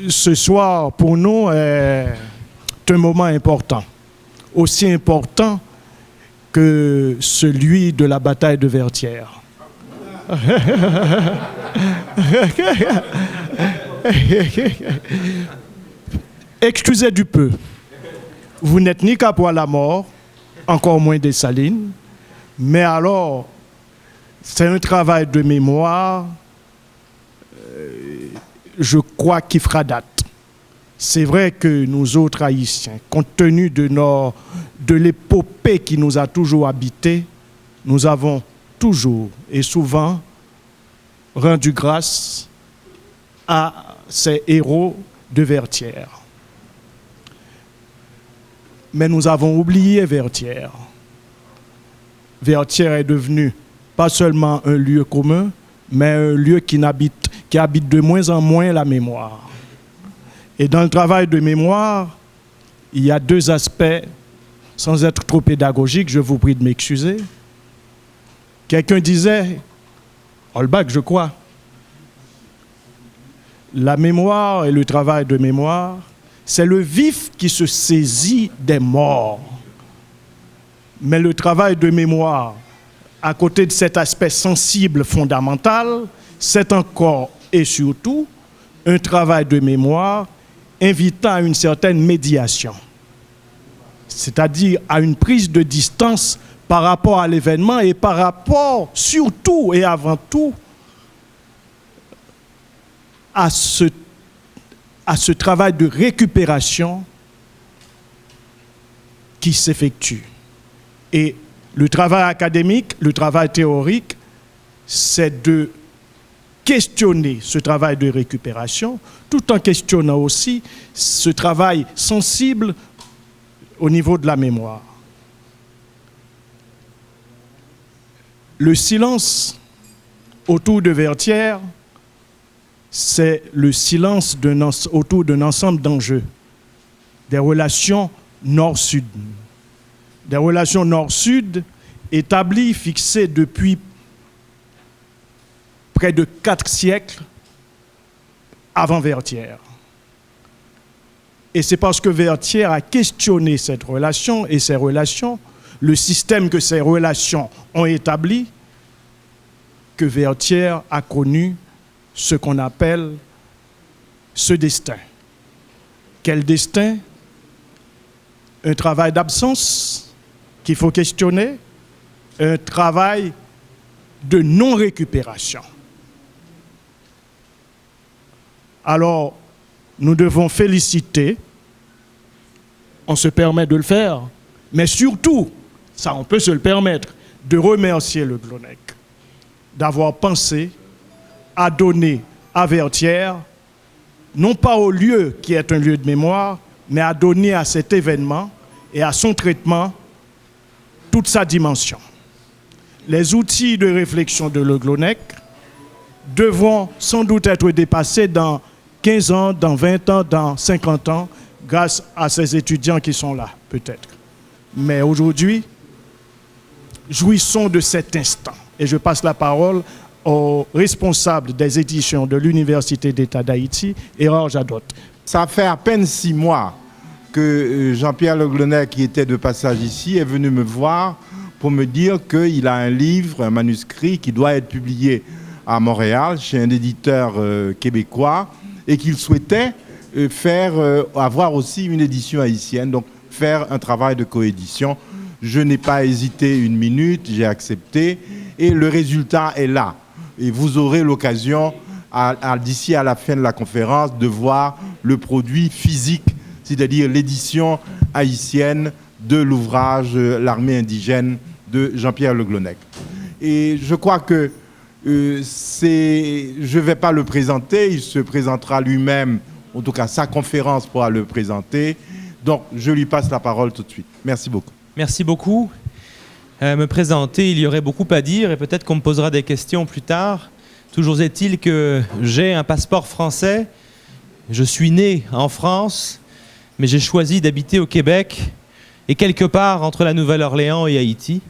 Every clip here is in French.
ce soir, pour nous, est un moment important. Aussi important que celui de la bataille de Vertières. Excusez du peu. Vous n'êtes ni Capois la mort, encore moins Dessalines, mais alors, c'est un travail de mémoire, je crois, qui fera date. C'est vrai que nous autres Haïtiens, compte tenu de l'épopée qui nous a toujours habités, nous avons toujours et souvent rendu grâce à ces héros de Vertières. Mais nous avons oublié Vertières. Vertières est devenu pas seulement un lieu commun, mais un lieu qui habite de moins en moins la mémoire. Et dans le travail de mémoire, il y a deux aspects, sans être trop pédagogique, je vous prie de m'excuser. Quelqu'un disait, Holbach, je crois, la mémoire et le travail de mémoire, c'est le vif qui se saisit des morts. Mais le travail de mémoire, à côté de cet aspect sensible fondamental, c'est encore et surtout un travail de mémoire invitant à une certaine médiation, c'est-à-dire à une prise de distance par rapport à l'événement et par rapport surtout et avant tout à ce travail de récupération qui s'effectue. Et le travail académique, le travail théorique, c'est de questionner ce travail de récupération, tout en questionnant aussi ce travail sensible au niveau de la mémoire. Le silence autour de Vertières, c'est le silence autour d'un ensemble d'enjeux, des relations nord-sud. Des relations nord-sud établies, fixées depuis près de 4 siècles avant Vertières. Et c'est parce que Vertières a questionné cette relation et ces relations, le système que ces relations ont établi, que Vertières a connu ce qu'on appelle ce destin. Quel destin? Un travail d'absence qu'il faut questionner, un travail de non-récupération. Alors, nous devons féliciter, on se permet de le faire, mais surtout, ça on peut se le permettre, de remercier le GLONEC d'avoir pensé à donner à Vertières, non pas au lieu qui est un lieu de mémoire, mais à donner à cet événement et à son traitement toute sa dimension. Les outils de réflexion de le GLONEC devront sans doute être dépassés dans 15 ans, dans 20 ans, dans 50 ans, grâce à ces étudiants qui sont là, peut-être. Mais aujourd'hui, jouissons de cet instant. Et je passe la parole au responsable des éditions de l'Université d'État d'Haïti, Errard Jadot. Ça fait à peine 6 mois que Jean-Pierre Le Glonec, qui était de passage ici, est venu me voir pour me dire qu'il a un livre, un manuscrit qui doit être publié à Montréal chez un éditeur québécois et qu'il souhaitait avoir aussi une édition haïtienne, donc faire un travail de coédition. Je n'ai pas hésité une minute, j'ai accepté et le résultat est là. Et vous aurez l'occasion, d'ici à la fin de la conférence, de voir le produit physique, c'est-à-dire l'édition haïtienne de l'ouvrage L'armée indigène de Jean-Pierre Le Glonec. Et je crois que je ne vais pas le présenter, il se présentera lui-même, en tout cas sa conférence pourra le présenter. Donc je lui passe la parole tout de suite. Merci beaucoup. Merci beaucoup. Me présenter, il y aurait beaucoup à dire et peut-être qu'on me posera des questions plus tard. Toujours est-il que j'ai un passeport français, je suis né en France, mais j'ai choisi d'habiter au Québec et quelque part entre la Nouvelle-Orléans et Haïti.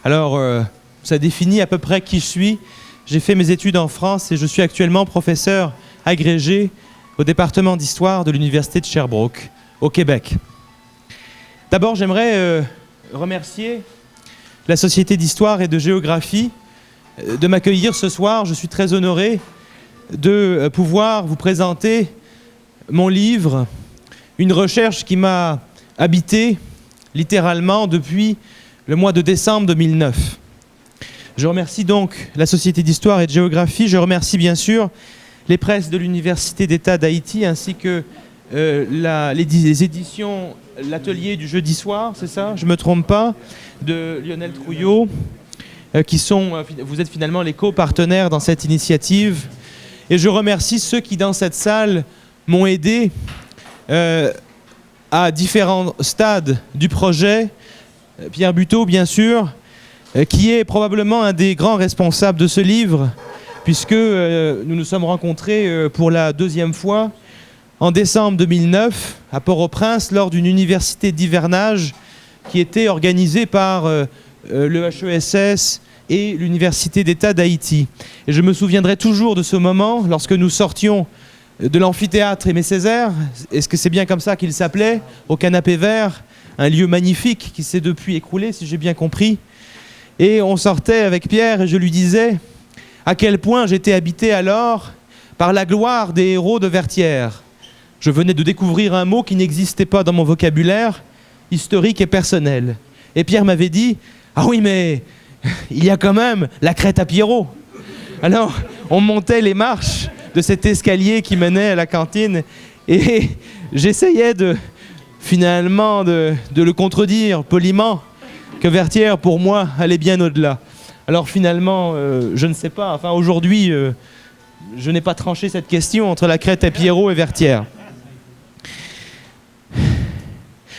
Alors, ça définit à peu près qui je suis. J'ai fait mes études en France et je suis actuellement professeur agrégé au département d'histoire de l'Université de Sherbrooke, au Québec. D'abord, j'aimerais remercier la Société d'histoire et de géographie de m'accueillir ce soir. Je suis très honoré de pouvoir vous présenter mon livre, une recherche qui m'a habité littéralement depuis le mois de décembre 2009. Je remercie donc la Société d'histoire et de géographie. Je remercie bien sûr les presses de l'Université d'État d'Haïti ainsi que les éditions L'Atelier du jeudi soir, c'est ça? Je ne me trompe pas, de Lionel Trouillot, vous êtes finalement les co-partenaires dans cette initiative. Et je remercie ceux qui, dans cette salle, m'ont aidé à différents stades du projet. Pierre Buteau, bien sûr, qui est probablement un des grands responsables de ce livre, puisque nous nous sommes rencontrés pour la deuxième fois en décembre 2009 à Port-au-Prince lors d'une université d'hivernage qui était organisée par le HESS et l'Université d'État d'Haïti. Et je me souviendrai toujours de ce moment lorsque nous sortions de l'amphithéâtre Aimé Césaire, est-ce que c'est bien comme ça qu'il s'appelait, au Canapé Vert, un lieu magnifique qui s'est depuis écroulé, si j'ai bien compris. Et on sortait avec Pierre et je lui disais à quel point j'étais habité alors par la gloire des héros de Vertières. Je venais de découvrir un mot qui n'existait pas dans mon vocabulaire, historique et personnel. Et Pierre m'avait dit « Ah oui, mais il y a quand même la crête à Pierrot ». Alors, on montait les marches de cet escalier qui menait à la cantine et j'essayais finalement de le contredire poliment, que Vertières, pour moi, allait bien au-delà. Alors finalement, je ne sais pas, enfin aujourd'hui, je n'ai pas tranché cette question entre la crête à Pierrot et Vertières.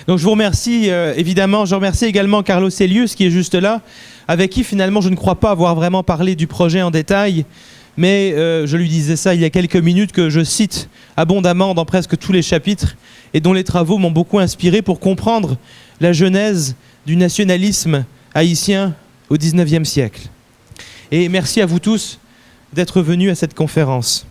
Donc je vous remercie évidemment, je remercie également Carlos Elius qui est juste là, avec qui finalement je ne crois pas avoir vraiment parlé du projet en détail, mais je lui disais ça il y a quelques minutes que je cite abondamment dans presque tous les chapitres et dont les travaux m'ont beaucoup inspiré pour comprendre la genèse du nationalisme haïtien au XIXe siècle. Et merci à vous tous d'être venus à cette conférence.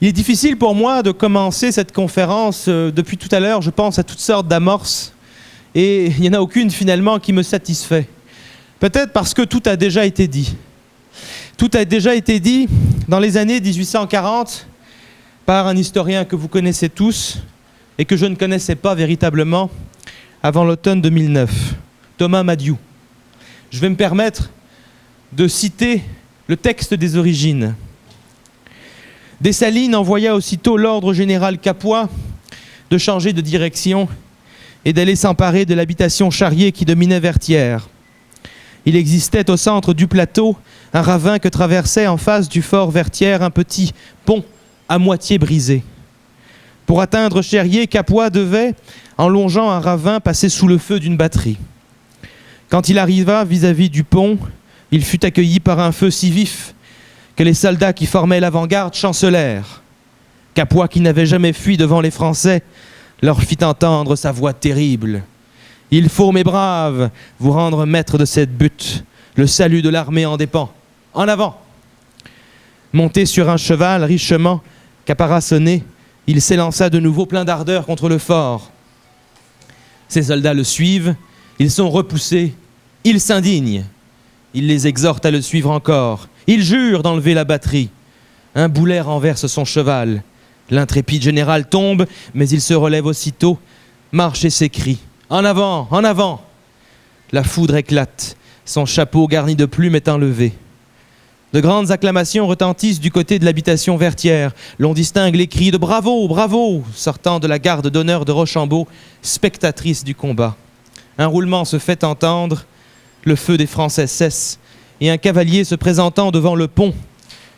Il est difficile pour moi de commencer cette conférence. Depuis tout à l'heure, je pense à toutes sortes d'amorces et il n'y en a aucune finalement qui me satisfait. Peut-être parce que tout a déjà été dit. Tout a déjà été dit dans les années 1840 par un historien que vous connaissez tous et que je ne connaissais pas véritablement avant l'automne 2009, Thomas Madiou. Je vais me permettre de citer le texte des origines. Dessalines envoya aussitôt l'ordre au général Capois de changer de direction et d'aller s'emparer de l'habitation Charrier qui dominait Vertières. Il existait au centre du plateau un ravin que traversait en face du fort Vertières un petit pont à moitié brisé. Pour atteindre Charrier, Capois devait, en longeant un ravin, passer sous le feu d'une batterie. Quand il arriva vis-à-vis du pont, il fut accueilli par un feu si vif que les soldats qui formaient l'avant-garde chancelèrent. Capois, qui n'avait jamais fui devant les Français, leur fit entendre sa voix terrible. « Il faut, mes braves, vous rendre maître de cette butte. Le salut de l'armée en dépend. En avant !» Monté sur un cheval richement caparaçonné, il s'élança de nouveau plein d'ardeur contre le fort. Ses soldats le suivent, ils sont repoussés, ils s'indignent. Il les exhorte à le suivre encore. Il jure d'enlever la batterie. Un boulet renverse son cheval. L'intrépide général tombe, mais il se relève aussitôt, marche et s'écrie. « En avant, en avant !» La foudre éclate. Son chapeau garni de plumes est enlevé. De grandes acclamations retentissent du côté de l'habitation Vertières. L'on distingue les cris de « Bravo, bravo !» sortant de la garde d'honneur de Rochambeau, spectatrice du combat. Un roulement se fait entendre. Le feu des Français cesse et un cavalier se présentant devant le pont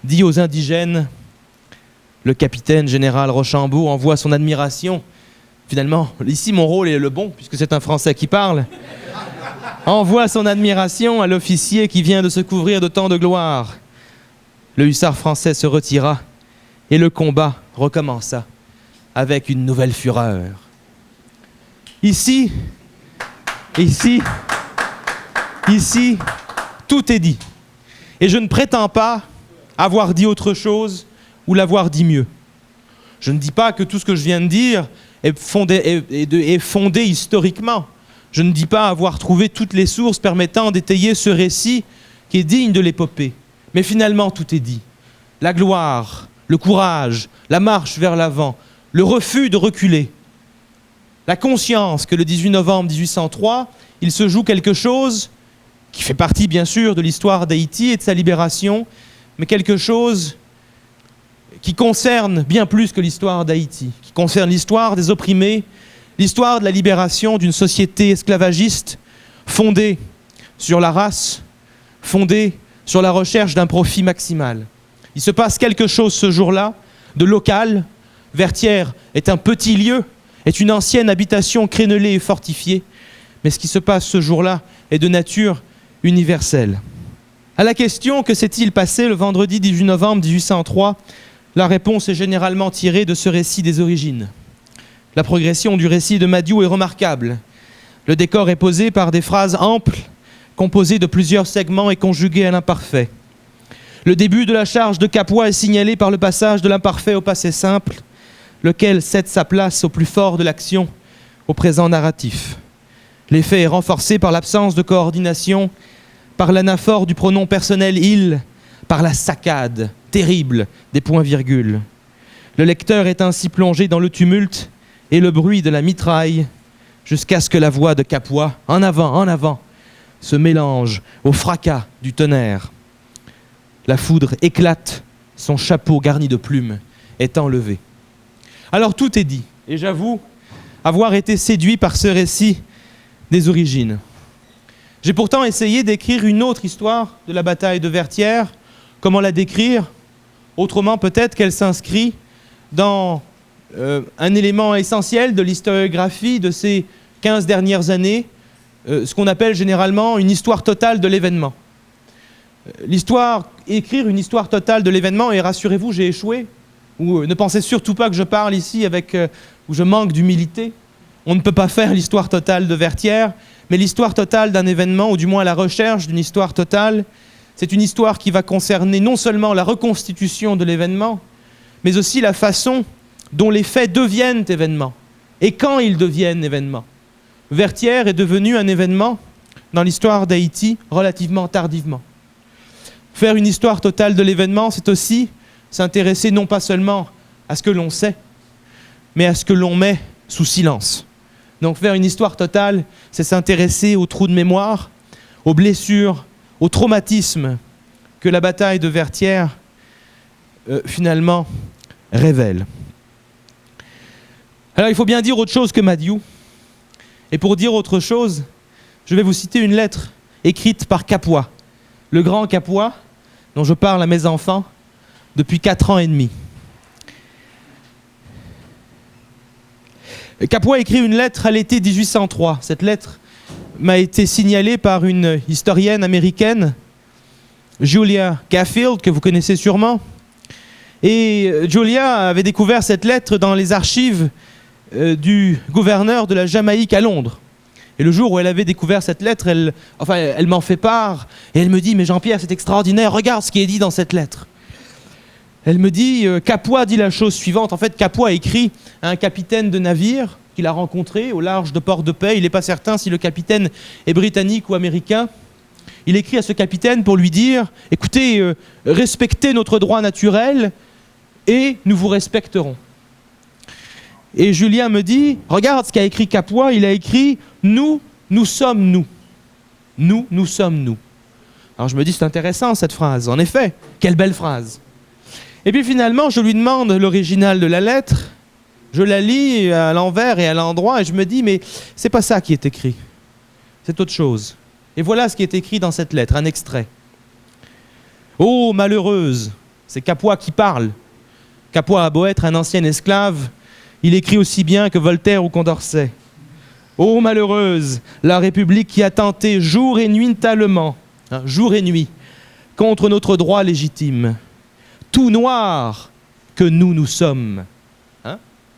dit aux indigènes « Le capitaine général Rochambeau envoie son admiration. » Finalement, ici mon rôle est le bon puisque c'est un Français qui parle. Envoie son admiration à l'officier qui vient de se couvrir de tant de gloire. Le hussard français se retira et le combat recommença avec une nouvelle fureur. Ici, tout est dit. Et je ne prétends pas avoir dit autre chose ou l'avoir dit mieux. Je ne dis pas que tout ce que je viens de dire est fondé historiquement. Je ne dis pas avoir trouvé toutes les sources permettant d'étayer ce récit qui est digne de l'épopée. Mais finalement, tout est dit. La gloire, le courage, la marche vers l'avant, le refus de reculer. La conscience que le 18 novembre 1803, il se joue quelque chose qui fait partie, bien sûr, de l'histoire d'Haïti et de sa libération, mais quelque chose qui concerne bien plus que l'histoire d'Haïti, qui concerne l'histoire des opprimés, l'histoire de la libération d'une société esclavagiste fondée sur la race, fondée sur la recherche d'un profit maximal. Il se passe quelque chose ce jour-là de local. Vertières est un petit lieu, est une ancienne habitation crénelée et fortifiée, mais ce qui se passe ce jour-là est de nature universelle. À la question « Que s'est-il passé le vendredi 18 novembre 1803 ?» la réponse est généralement tirée de ce récit des origines. La progression du récit de Madiou est remarquable. Le décor est posé par des phrases amples, composées de plusieurs segments et conjuguées à l'imparfait. Le début de la charge de Capois est signalé par le passage de l'imparfait au passé simple, lequel cède sa place au plus fort de l'action, au présent narratif. L'effet est renforcé par l'absence de coordination, par l'anaphore du pronom personnel « il », par la saccade terrible des points-virgules. Le lecteur est ainsi plongé dans le tumulte et le bruit de la mitraille jusqu'à ce que la voix de Capois, en avant, se mélange au fracas du tonnerre. La foudre éclate, son chapeau garni de plumes est enlevé. Alors tout est dit, et j'avoue avoir été séduit par ce récit des origines. J'ai pourtant essayé d'écrire une autre histoire de la bataille de Vertières. Comment la décrire? Autrement peut-être qu'elle s'inscrit dans un élément essentiel de l'historiographie de ces 15 dernières années, ce qu'on appelle généralement une histoire totale de l'événement. Écrire une histoire totale de l'événement, et rassurez-vous, j'ai échoué, ou ne pensez surtout pas que je parle ici où je manque d'humilité. On ne peut pas faire l'histoire totale de Vertières, mais l'histoire totale d'un événement, ou du moins la recherche d'une histoire totale, c'est une histoire qui va concerner non seulement la reconstitution de l'événement, mais aussi la façon dont les faits deviennent événements, et quand ils deviennent événements. Vertières est devenu un événement dans l'histoire d'Haïti relativement tardivement. Faire une histoire totale de l'événement, c'est aussi s'intéresser non pas seulement à ce que l'on sait, mais à ce que l'on met sous silence. Donc faire une histoire totale, c'est s'intéresser aux trous de mémoire, aux blessures, aux traumatismes que la bataille de Vertières finalement révèle. Alors il faut bien dire autre chose que Madiou. Et pour dire autre chose, je vais vous citer une lettre écrite par Capois, le grand Capois, dont je parle à mes enfants depuis 4 ans et demi. Capois écrit une lettre à l'été 1803. Cette lettre m'a été signalée par une historienne américaine, Julia Cafield, que vous connaissez sûrement. Et Julia avait découvert cette lettre dans les archives du gouverneur de la Jamaïque à Londres. Et le jour où elle avait découvert cette lettre, elle m'en fait part, et elle me dit « Mais Jean-Pierre, c'est extraordinaire, regarde ce qui est dit dans cette lettre ». Elle me dit « Capois dit la chose suivante ». En fait, Capois écrit à un capitaine de navire qu'il a rencontré au large de Port-de-Paix. Il n'est pas certain si le capitaine est britannique ou américain. Il écrit à ce capitaine pour lui dire « Écoutez, respectez notre droit naturel et nous vous respecterons ». Et Julien me dit « Regarde ce qu'a écrit Capois, il a écrit « Nous, nous sommes nous. Nous, nous sommes nous. » Alors je me dis « C'est intéressant cette phrase. En effet, quelle belle phrase. » Et puis finalement, je lui demande l'original de la lettre. Je la lis à l'envers et à l'endroit et je me dis « Mais c'est pas ça qui est écrit. C'est autre chose. » Et voilà ce qui est écrit dans cette lettre, un extrait. « Oh, malheureuse !» C'est Capois qui parle. Capois a beau être un ancien esclave, il écrit aussi bien que Voltaire ou Condorcet. « Oh, malheureuse, la République qui a tenté jour et nuit jour et nuit, contre notre droit légitime. Tout noir que nous, nous sommes. »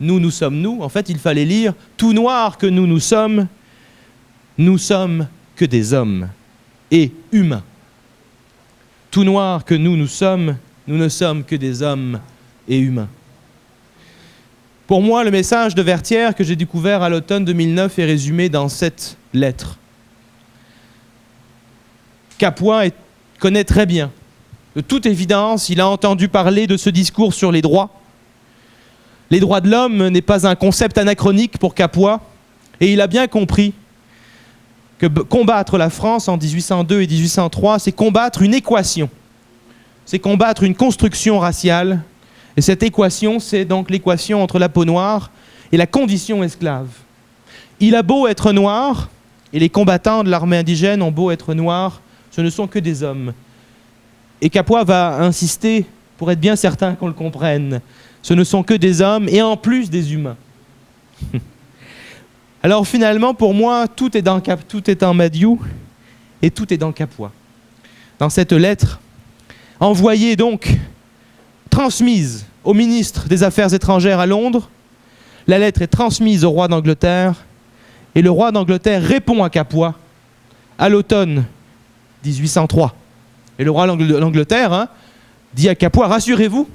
Nous, nous sommes nous. En fait, il fallait lire « Tout noir que nous, nous sommes que des hommes et humains. Tout noir que nous, nous sommes, nous ne sommes que des hommes et humains. » Pour moi, le message de Vertières que j'ai découvert à l'automne 2009 est résumé dans cette lettre. Capois connaît très bien. De toute évidence, il a entendu parler de ce discours sur les droits. Les droits de l'homme n'est pas un concept anachronique pour Capois, et il a bien compris que combattre la France en 1802 et 1803, c'est combattre une équation. C'est combattre une construction raciale. Et cette équation, c'est donc l'équation entre la peau noire et la condition esclave. Il a beau être noir, et les combattants de l'armée indigène ont beau être noirs, ce ne sont que des hommes. Et Capois va insister pour être bien certain qu'on le comprenne. Ce ne sont que des hommes et en plus des humains. Alors finalement, pour moi, tout est en Madiou et tout est dans Capois. Dans cette lettre, envoyée donc, transmise au ministre des Affaires étrangères à Londres, la lettre est transmise au roi d'Angleterre et le roi d'Angleterre répond à Capois à l'automne 1803. Et le roi d'Angleterre dit à Capois, rassurez-vous,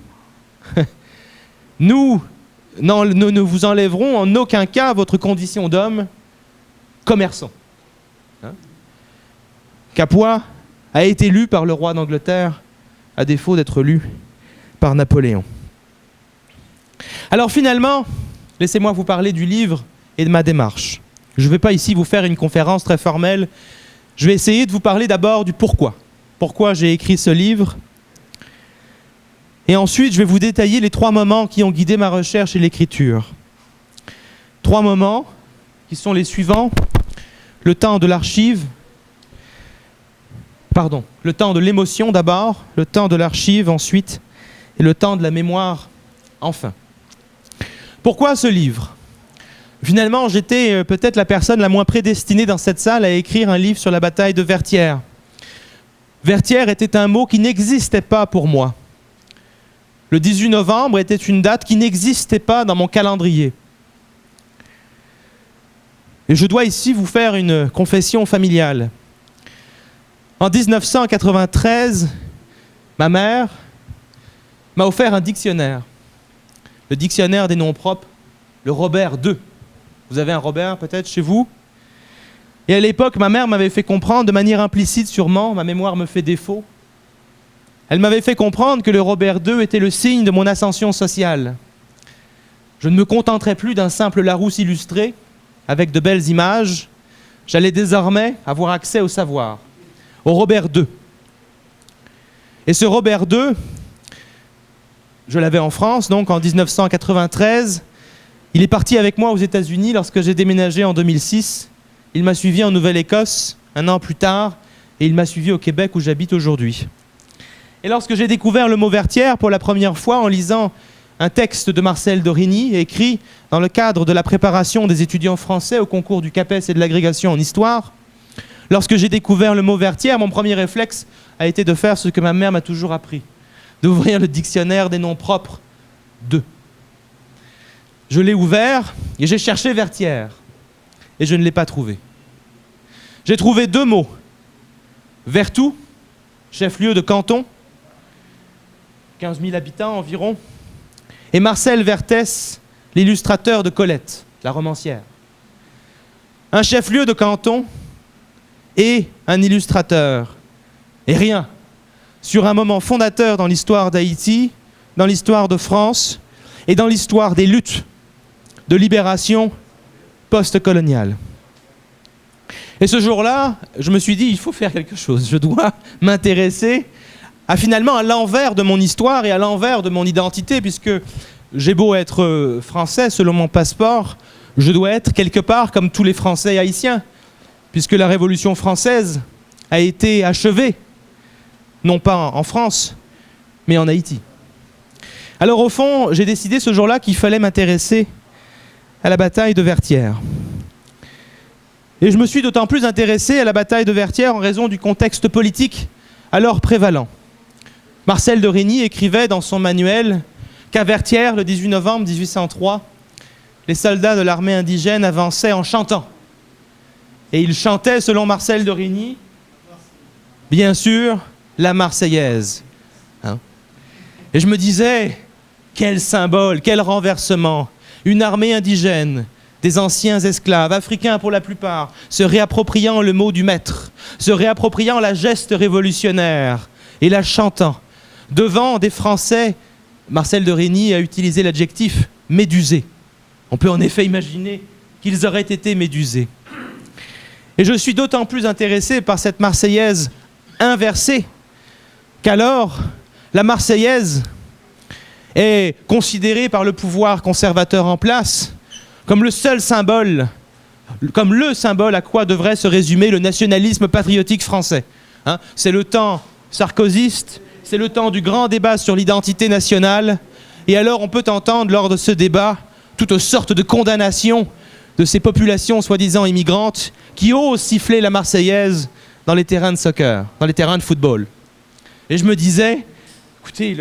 nous ne vous enlèverons en aucun cas votre condition d'homme commerçant. Capois a été lu par le roi d'Angleterre à défaut d'être lu par Napoléon. Alors finalement, laissez-moi vous parler du livre et de ma démarche. Je ne vais pas ici vous faire une conférence très formelle. Je vais essayer de vous parler d'abord du pourquoi. Pourquoi j'ai écrit ce livre. Et ensuite, je vais vous détailler les 3 moments qui ont guidé ma recherche et l'écriture. 3 moments qui sont les suivants. Le temps de l'archive. Le temps de l'émotion d'abord, le temps de l'archive ensuite, et le temps de la mémoire enfin. Pourquoi ce livre ? Finalement, j'étais peut-être la personne la moins prédestinée dans cette salle à écrire un livre sur la bataille de Vertières. Vertières était un mot qui n'existait pas pour moi. Le 18 novembre était une date qui n'existait pas dans mon calendrier. Et je dois ici vous faire une confession familiale. En 1993, ma mère m'a offert un dictionnaire. Le dictionnaire des noms propres, le Robert II. Vous avez un Robert peut-être chez vous ? Et à l'époque, ma mère m'avait fait comprendre, de manière implicite sûrement, ma mémoire me fait défaut, elle m'avait fait comprendre que le Robert II était le signe de mon ascension sociale. Je ne me contenterais plus d'un simple Larousse illustré, avec de belles images. J'allais désormais avoir accès au savoir, au Robert II. Et ce Robert II, je l'avais en France, donc en 1993. Il est parti avec moi aux États-Unis lorsque j'ai déménagé en 2006. Il m'a suivi en Nouvelle-Écosse un an plus tard, et il m'a suivi au Québec où j'habite aujourd'hui. Et lorsque j'ai découvert le mot Vertières pour la première fois en lisant un texte de Marcel d'Origny, écrit dans le cadre de la préparation des étudiants français au concours du CAPES et de l'agrégation en histoire, lorsque j'ai découvert le mot Vertières, mon premier réflexe a été de faire ce que ma mère m'a toujours appris, d'ouvrir le dictionnaire des noms propres de. Je l'ai ouvert et j'ai cherché Vertières et je ne l'ai pas trouvé. J'ai trouvé 2 mots. Vertou, chef-lieu de canton, 15 000 habitants environ, et Marcel Vertès, l'illustrateur de Colette, la romancière. Un chef-lieu de canton et un illustrateur. Et rien sur un moment fondateur dans l'histoire d'Haïti, dans l'histoire de France et dans l'histoire des luttes de libération post-coloniale. Et ce jour-là, je me suis dit, il faut faire quelque chose. Je dois m'intéresser finalement à l'envers de mon histoire et à l'envers de mon identité, puisque j'ai beau être français, selon mon passeport, je dois être quelque part comme tous les Français haïtiens, puisque la Révolution française a été achevée, non pas en France, mais en Haïti. Alors au fond, j'ai décidé ce jour-là qu'il fallait m'intéresser à la bataille de Vertières. Et je me suis d'autant plus intéressé à la bataille de Vertières en raison du contexte politique alors prévalent. Marcel d'Origny écrivait dans son manuel qu'à Vertières, le 18 novembre 1803, les soldats de l'armée indigène avançaient en chantant. Et ils chantaient, selon Marcel d'Origny, bien sûr, la Marseillaise. Et je me disais, quel symbole, quel renversement, une armée indigène, des anciens esclaves, africains pour la plupart, se réappropriant le mot du maître, se réappropriant la geste révolutionnaire et la chantant, devant des Français. Marcel de Régny a utilisé l'adjectif « médusés ». On peut en effet imaginer qu'ils auraient été médusés. Et je suis d'autant plus intéressé par cette Marseillaise inversée qu'alors, la Marseillaise est considérée par le pouvoir conservateur en place comme le seul symbole, comme le symbole à quoi devrait se résumer le nationalisme patriotique français. Hein, c'est le temps sarkozyste, c'est le temps du grand débat sur l'identité nationale, et alors on peut entendre lors de ce débat toutes sortes de condamnations de ces populations soi-disant immigrantes qui osent siffler la Marseillaise dans les terrains de soccer, dans les terrains de football. Et je me disais, écoutez,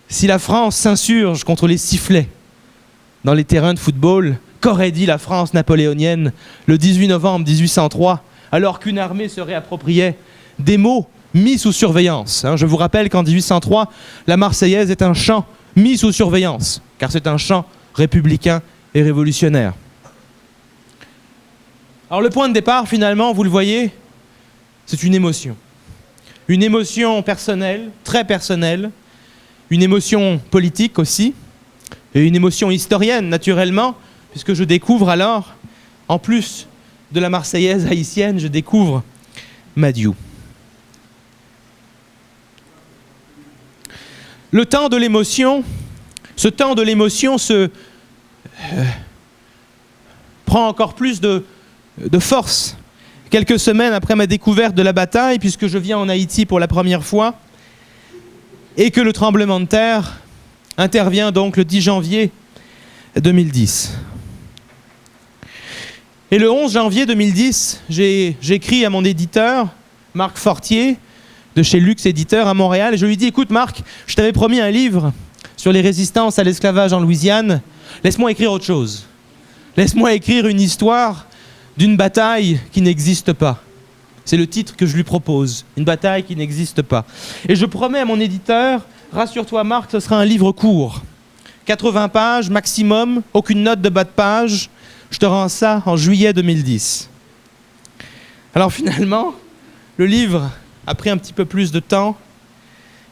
si la France s'insurge contre les sifflets dans les terrains de football, qu'aurait dit la France napoléonienne le 18 novembre 1803, alors qu'une armée se réappropriait des mots mis sous surveillance. Je vous rappelle qu'en 1803, la Marseillaise est un chant mis sous surveillance, car c'est un chant républicain et révolutionnaire. Alors le point de départ, finalement, vous le voyez, c'est une émotion. Une émotion personnelle, très personnelle, une émotion politique aussi, et une émotion historienne, naturellement, puisque je découvre alors, en plus de la Marseillaise haïtienne, je découvre Madiou. Le temps de l'émotion, ce temps de l'émotion prend encore plus de force quelques semaines après ma découverte de la bataille, puisque je viens en Haïti pour la première fois, et que le tremblement de terre intervient donc le 10 janvier 2010. Et le 11 janvier 2010, j'écris à mon éditeur, Marc Fortier, de chez Luxe Éditeur à Montréal, et je lui dis, écoute Marc, je t'avais promis un livre sur les résistances à l'esclavage en Louisiane, laisse-moi écrire autre chose. Laisse-moi écrire une histoire d'une bataille qui n'existe pas. C'est le titre que je lui propose, une bataille qui n'existe pas. Et je promets à mon éditeur, rassure-toi Marc, ce sera un livre court. 80 pages maximum, aucune note de bas de page. Je te rends ça en juillet 2010. Alors finalement, le livre a pris un petit peu plus de temps.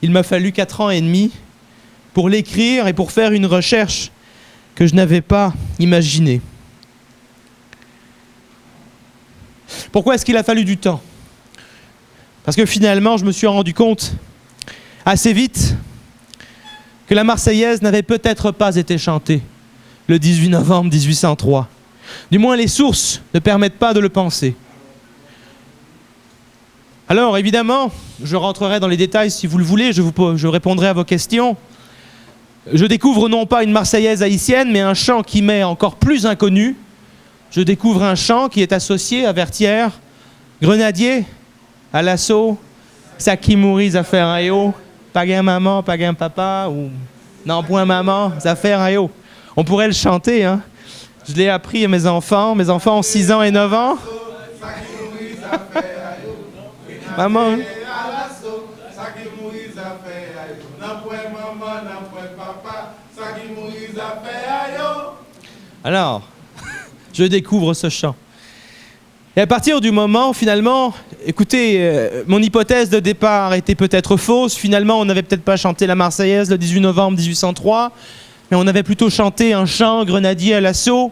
Il m'a fallu 4 ans et demi pour l'écrire et pour faire une recherche que je n'avais pas imaginée. Pourquoi est-ce qu'il a fallu du temps ? Parce que finalement, je me suis rendu compte assez vite que la Marseillaise n'avait peut-être pas été chantée le 18 novembre 1803. Du moins, les sources ne permettent pas de le penser. Alors, évidemment, je rentrerai dans les détails si vous le voulez, je répondrai à vos questions. Je découvre non pas une Marseillaise haïtienne, mais un chant qui m'est encore plus inconnu. Je découvre un chant qui est associé à Vertières, Grenadier, à l'assaut, ça qui mourit, ça fait un yo, pas gain maman, pas gain papa, ou non, point maman, ça fait un yo. On pourrait le chanter, hein. Je l'ai appris à mes enfants ont 6 ans et 9 ans. Maman. Alors, je découvre ce chant. Et à partir du moment, finalement, écoutez, mon hypothèse de départ était peut-être fausse. Finalement, on n'avait peut-être pas chanté la Marseillaise le 18 novembre 1803, mais on avait plutôt chanté un chant, Grenadier à l'assaut,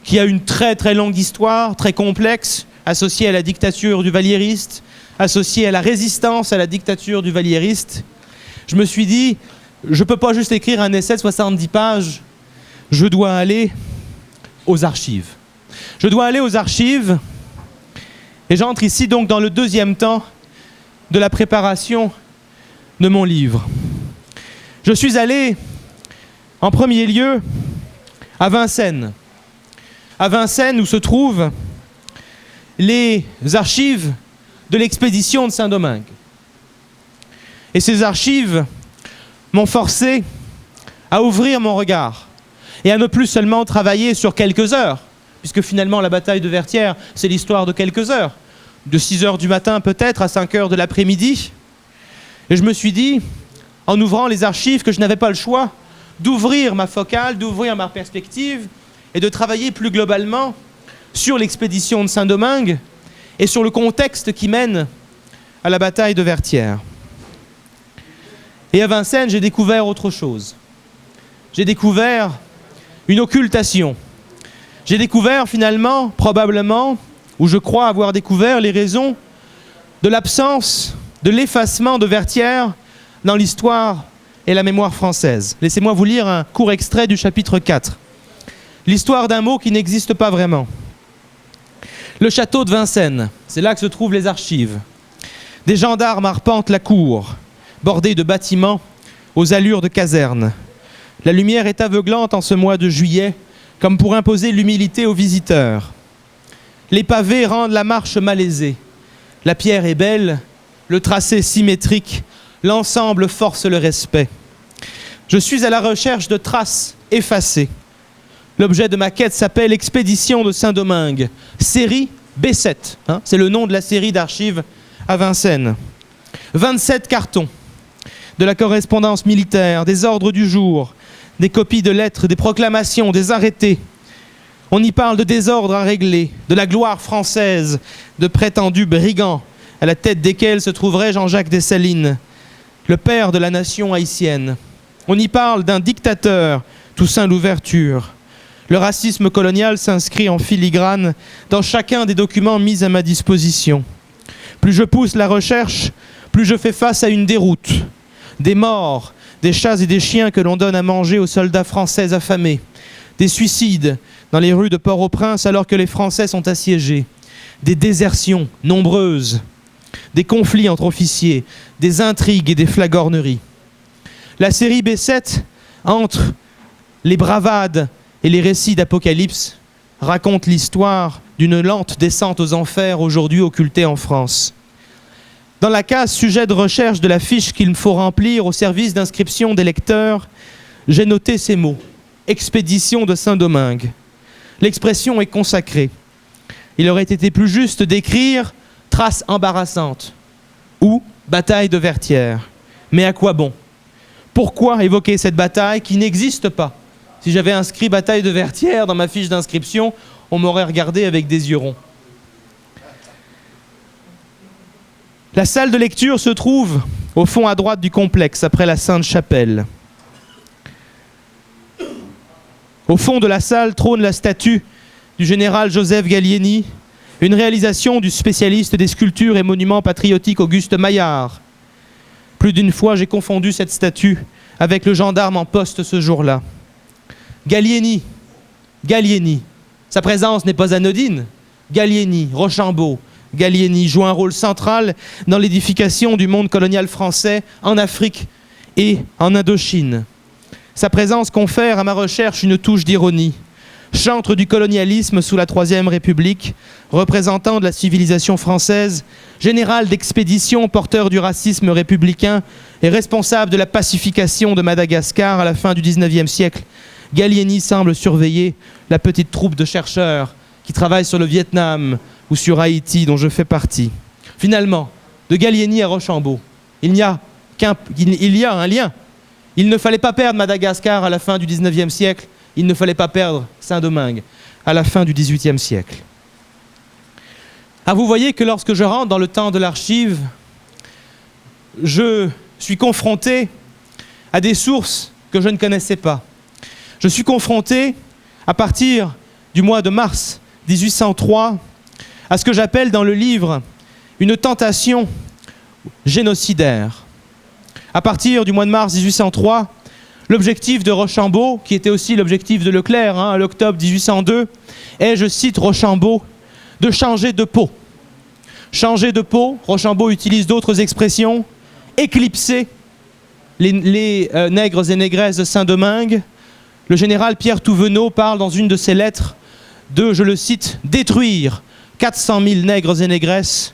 qui a une très très longue histoire, très complexe, associée à la dictature du Valliériste, associée à la résistance à la dictature du Valliériste. Je me suis dit, je ne peux pas juste écrire un essai de 70 pages, je dois aller aux archives. Je dois aller aux archives, et j'entre ici donc dans le deuxième temps de la préparation de mon livre. Je suis allé en premier lieu à Vincennes. À Vincennes où se trouvent les archives de l'expédition de Saint-Domingue. Et ces archives m'ont forcé à ouvrir mon regard et à ne plus seulement travailler sur quelques heures, puisque finalement la bataille de Vertières, c'est l'histoire de quelques heures, de 6 heures du matin peut-être à 5 heures de l'après-midi. Et je me suis dit, en ouvrant les archives, que je n'avais pas le choix d'ouvrir ma focale, d'ouvrir ma perspective et de travailler plus globalement sur l'expédition de Saint-Domingue et sur le contexte qui mène à la bataille de Vertières. Et à Vincennes, j'ai découvert autre chose. J'ai découvert une occultation. J'ai découvert finalement, probablement, ou je crois avoir découvert les raisons de l'absence, de l'effacement de Vertières dans l'histoire et la mémoire française. Laissez-moi vous lire un court extrait du chapitre 4. L'histoire d'un mot qui n'existe pas vraiment. Le château de Vincennes, c'est là que se trouvent les archives. Des gendarmes arpentent la cour, bordée de bâtiments aux allures de caserne. La lumière est aveuglante en ce mois de juillet, comme pour imposer l'humilité aux visiteurs. Les pavés rendent la marche malaisée. La pierre est belle, le tracé symétrique, l'ensemble force le respect. Je suis à la recherche de traces effacées. L'objet de ma quête s'appelle Expédition de Saint-Domingue, série B7. C'est le nom de la série d'archives à Vincennes. 27 cartons, de la correspondance militaire, des ordres du jour, des copies de lettres, des proclamations, des arrêtés. On y parle de désordre à régler, de la gloire française, de prétendus brigands, à la tête desquels se trouverait Jean-Jacques Dessalines, le père de la nation haïtienne. On y parle d'un dictateur, Toussaint Louverture. Le racisme colonial s'inscrit en filigrane dans chacun des documents mis à ma disposition. Plus je pousse la recherche, plus je fais face à une déroute. Des morts, des chats et des chiens que l'on donne à manger aux soldats français affamés. Des suicides dans les rues de Port-au-Prince alors que les Français sont assiégés. Des désertions nombreuses. Des conflits entre officiers, des intrigues et des flagorneries. La série B7, entre les bravades et les récits d'Apocalypse, raconte l'histoire d'une lente descente aux enfers aujourd'hui occultée en France. Dans la case sujet de recherche de la fiche qu'il me faut remplir au service d'inscription des lecteurs, j'ai noté ces mots. Expédition de Saint-Domingue. L'expression est consacrée. Il aurait été plus juste d'écrire trace embarrassante ou bataille de Vertières. Mais à quoi bon? Pourquoi évoquer cette bataille qui n'existe pas? Si j'avais inscrit bataille de Vertières dans ma fiche d'inscription, on m'aurait regardé avec des yeux ronds. La salle de lecture se trouve au fond à droite du complexe, après la Sainte-Chapelle. Au fond de la salle trône la statue du général Joseph Gallieni, une réalisation du spécialiste des sculptures et monuments patriotiques Auguste Maillard. Plus d'une fois, j'ai confondu cette statue avec le gendarme en poste ce jour-là. Gallieni, sa présence n'est pas anodine. Gallieni, Rochambeau, Gallieni joue un rôle central dans l'édification du monde colonial français en Afrique et en Indochine. Sa présence confère à ma recherche une touche d'ironie. Chantre du colonialisme sous la Troisième République, représentant de la civilisation française, général d'expédition porteur du racisme républicain et responsable de la pacification de Madagascar à la fin du XIXe siècle, Gallieni semble surveiller la petite troupe de chercheurs qui travaillent sur le Vietnam ou sur Haïti dont je fais partie. Finalement, de Gallieni à Rochambeau, il y a un lien. Il ne fallait pas perdre Madagascar à la fin du XIXe siècle, il ne fallait pas perdre Saint-Domingue à la fin du XVIIIe siècle. Ah, vous voyez que lorsque je rentre dans le temps de l'archive, je suis confronté à des sources que je ne connaissais pas. Je suis confronté, à partir du mois de mars 1803, à ce que j'appelle dans le livre une tentation génocidaire. À partir du mois de mars 1803, l'objectif de Rochambeau, qui était aussi l'objectif de Leclerc, à l'octobre 1802, est, je cite Rochambeau, de changer de peau. Changer de peau, Rochambeau utilise d'autres expressions, éclipser les nègres et négresses de Saint-Domingue. Le général Pierre Touvenot parle dans une de ses lettres de, je le cite, détruire 400 000 nègres et négresses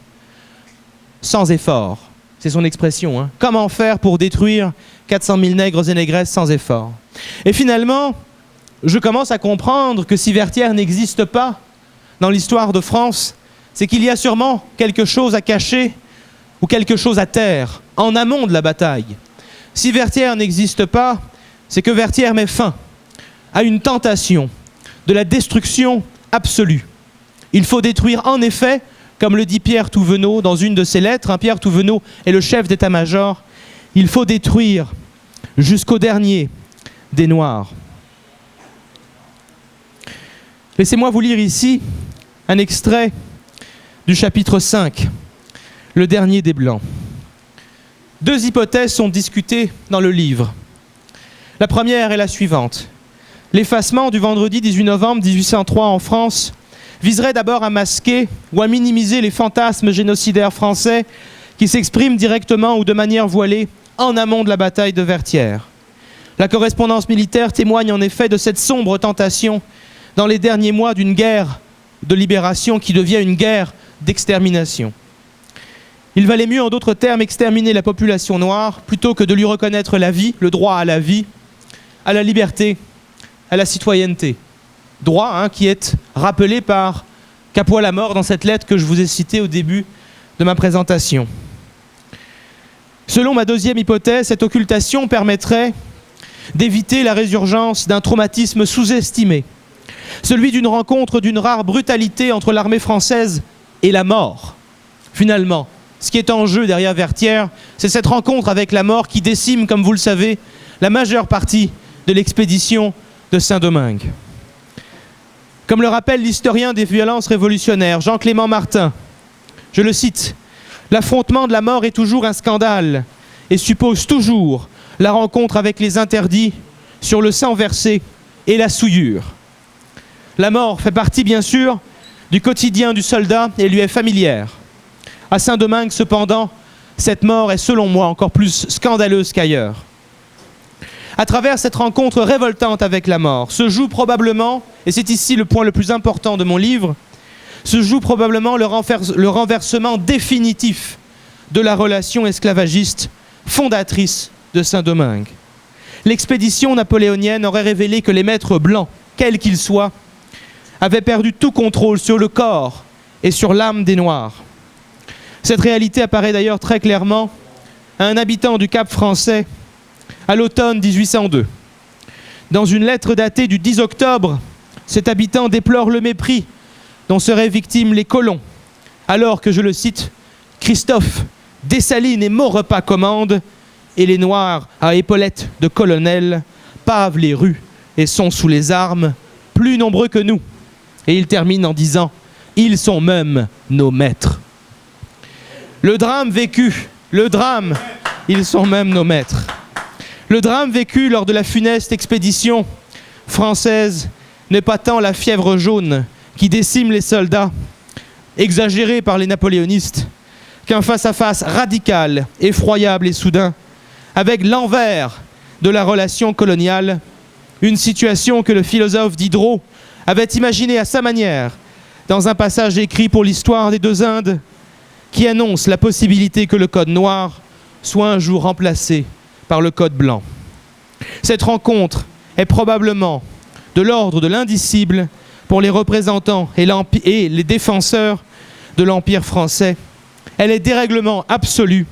sans effort. C'est son expression. Comment faire pour détruire 400 000 nègres et négresses sans effort? Et finalement, je commence à comprendre que si Vertières n'existe pas dans l'histoire de France, c'est qu'il y a sûrement quelque chose à cacher ou quelque chose à taire en amont de la bataille. Si Vertières n'existe pas, c'est que Vertières met fin à une tentation de la destruction absolue. Il faut détruire en effet, comme le dit Pierre Thouvenot dans une de ses lettres, Pierre Thouvenot est le chef d'état-major, il faut détruire jusqu'au dernier des Noirs. Laissez-moi vous lire ici un extrait du chapitre 5, le dernier des Blancs. 2 hypothèses sont discutées dans le livre. La première est la suivante. L'effacement du vendredi 18 novembre 1803 en France viserait d'abord à masquer ou à minimiser les fantasmes génocidaires français qui s'expriment directement ou de manière voilée en amont de la bataille de Vertières. La correspondance militaire témoigne en effet de cette sombre tentation dans les derniers mois d'une guerre de libération qui devient une guerre d'extermination. Il valait mieux, en d'autres termes, exterminer la population noire plutôt que de lui reconnaître la vie, le droit à la vie, à la liberté, à la citoyenneté. Droit qui est rappelé par Capois-Lamort dans cette lettre que je vous ai citée au début de ma présentation. Selon ma deuxième hypothèse, cette occultation permettrait d'éviter la résurgence d'un traumatisme sous-estimé, celui d'une rencontre d'une rare brutalité entre l'armée française et la mort. Finalement, ce qui est en jeu derrière Vertières, c'est cette rencontre avec la mort qui décime, comme vous le savez, la majeure partie de l'expédition de Saint-Domingue. Comme le rappelle l'historien des violences révolutionnaires, Jean-Clément Martin, je le cite, « L'affrontement de la mort est toujours un scandale et suppose toujours la rencontre avec les interdits sur le sang versé et la souillure. La mort fait partie, bien sûr, du quotidien du soldat et lui est familière. À Saint-Domingue, cependant, cette mort est, selon moi, encore plus scandaleuse qu'ailleurs. À travers cette rencontre révoltante avec la mort, se joue probablement, et c'est ici le point le plus important de mon livre, se joue probablement le renversement définitif de la relation esclavagiste fondatrice de Saint-Domingue. L'expédition napoléonienne aurait révélé que les maîtres blancs, quels qu'ils soient, avaient perdu tout contrôle sur le corps et sur l'âme des Noirs. Cette réalité apparaît d'ailleurs très clairement à un habitant du Cap français à l'automne 1802. Dans une lettre datée du 10 octobre, cet habitant déplore le mépris dont seraient victimes les colons, alors que, je le cite, « Christophe, Dessalines et Maurepas commandent, et les Noirs à épaulettes de colonel pavent les rues et sont sous les armes, plus nombreux que nous. » Et il termine en disant « Ils sont même nos maîtres. » Le drame vécu, ils sont même nos maîtres. Le drame vécu lors de la funeste expédition française n'est pas tant la fièvre jaune qui décime les soldats, exagérée par les napoléonistes, qu'un face-à-face radical, effroyable et soudain, avec l'envers de la relation coloniale, une situation que le philosophe Diderot avait imaginée à sa manière dans un passage écrit pour l'histoire des 2 Indes, qui annonce la possibilité que le code noir soit un jour remplacé par le code blanc. Cette rencontre est probablement de l'ordre de l'indicible pour les représentants et les défenseurs de l'Empire français. Elle est dérèglement absolu,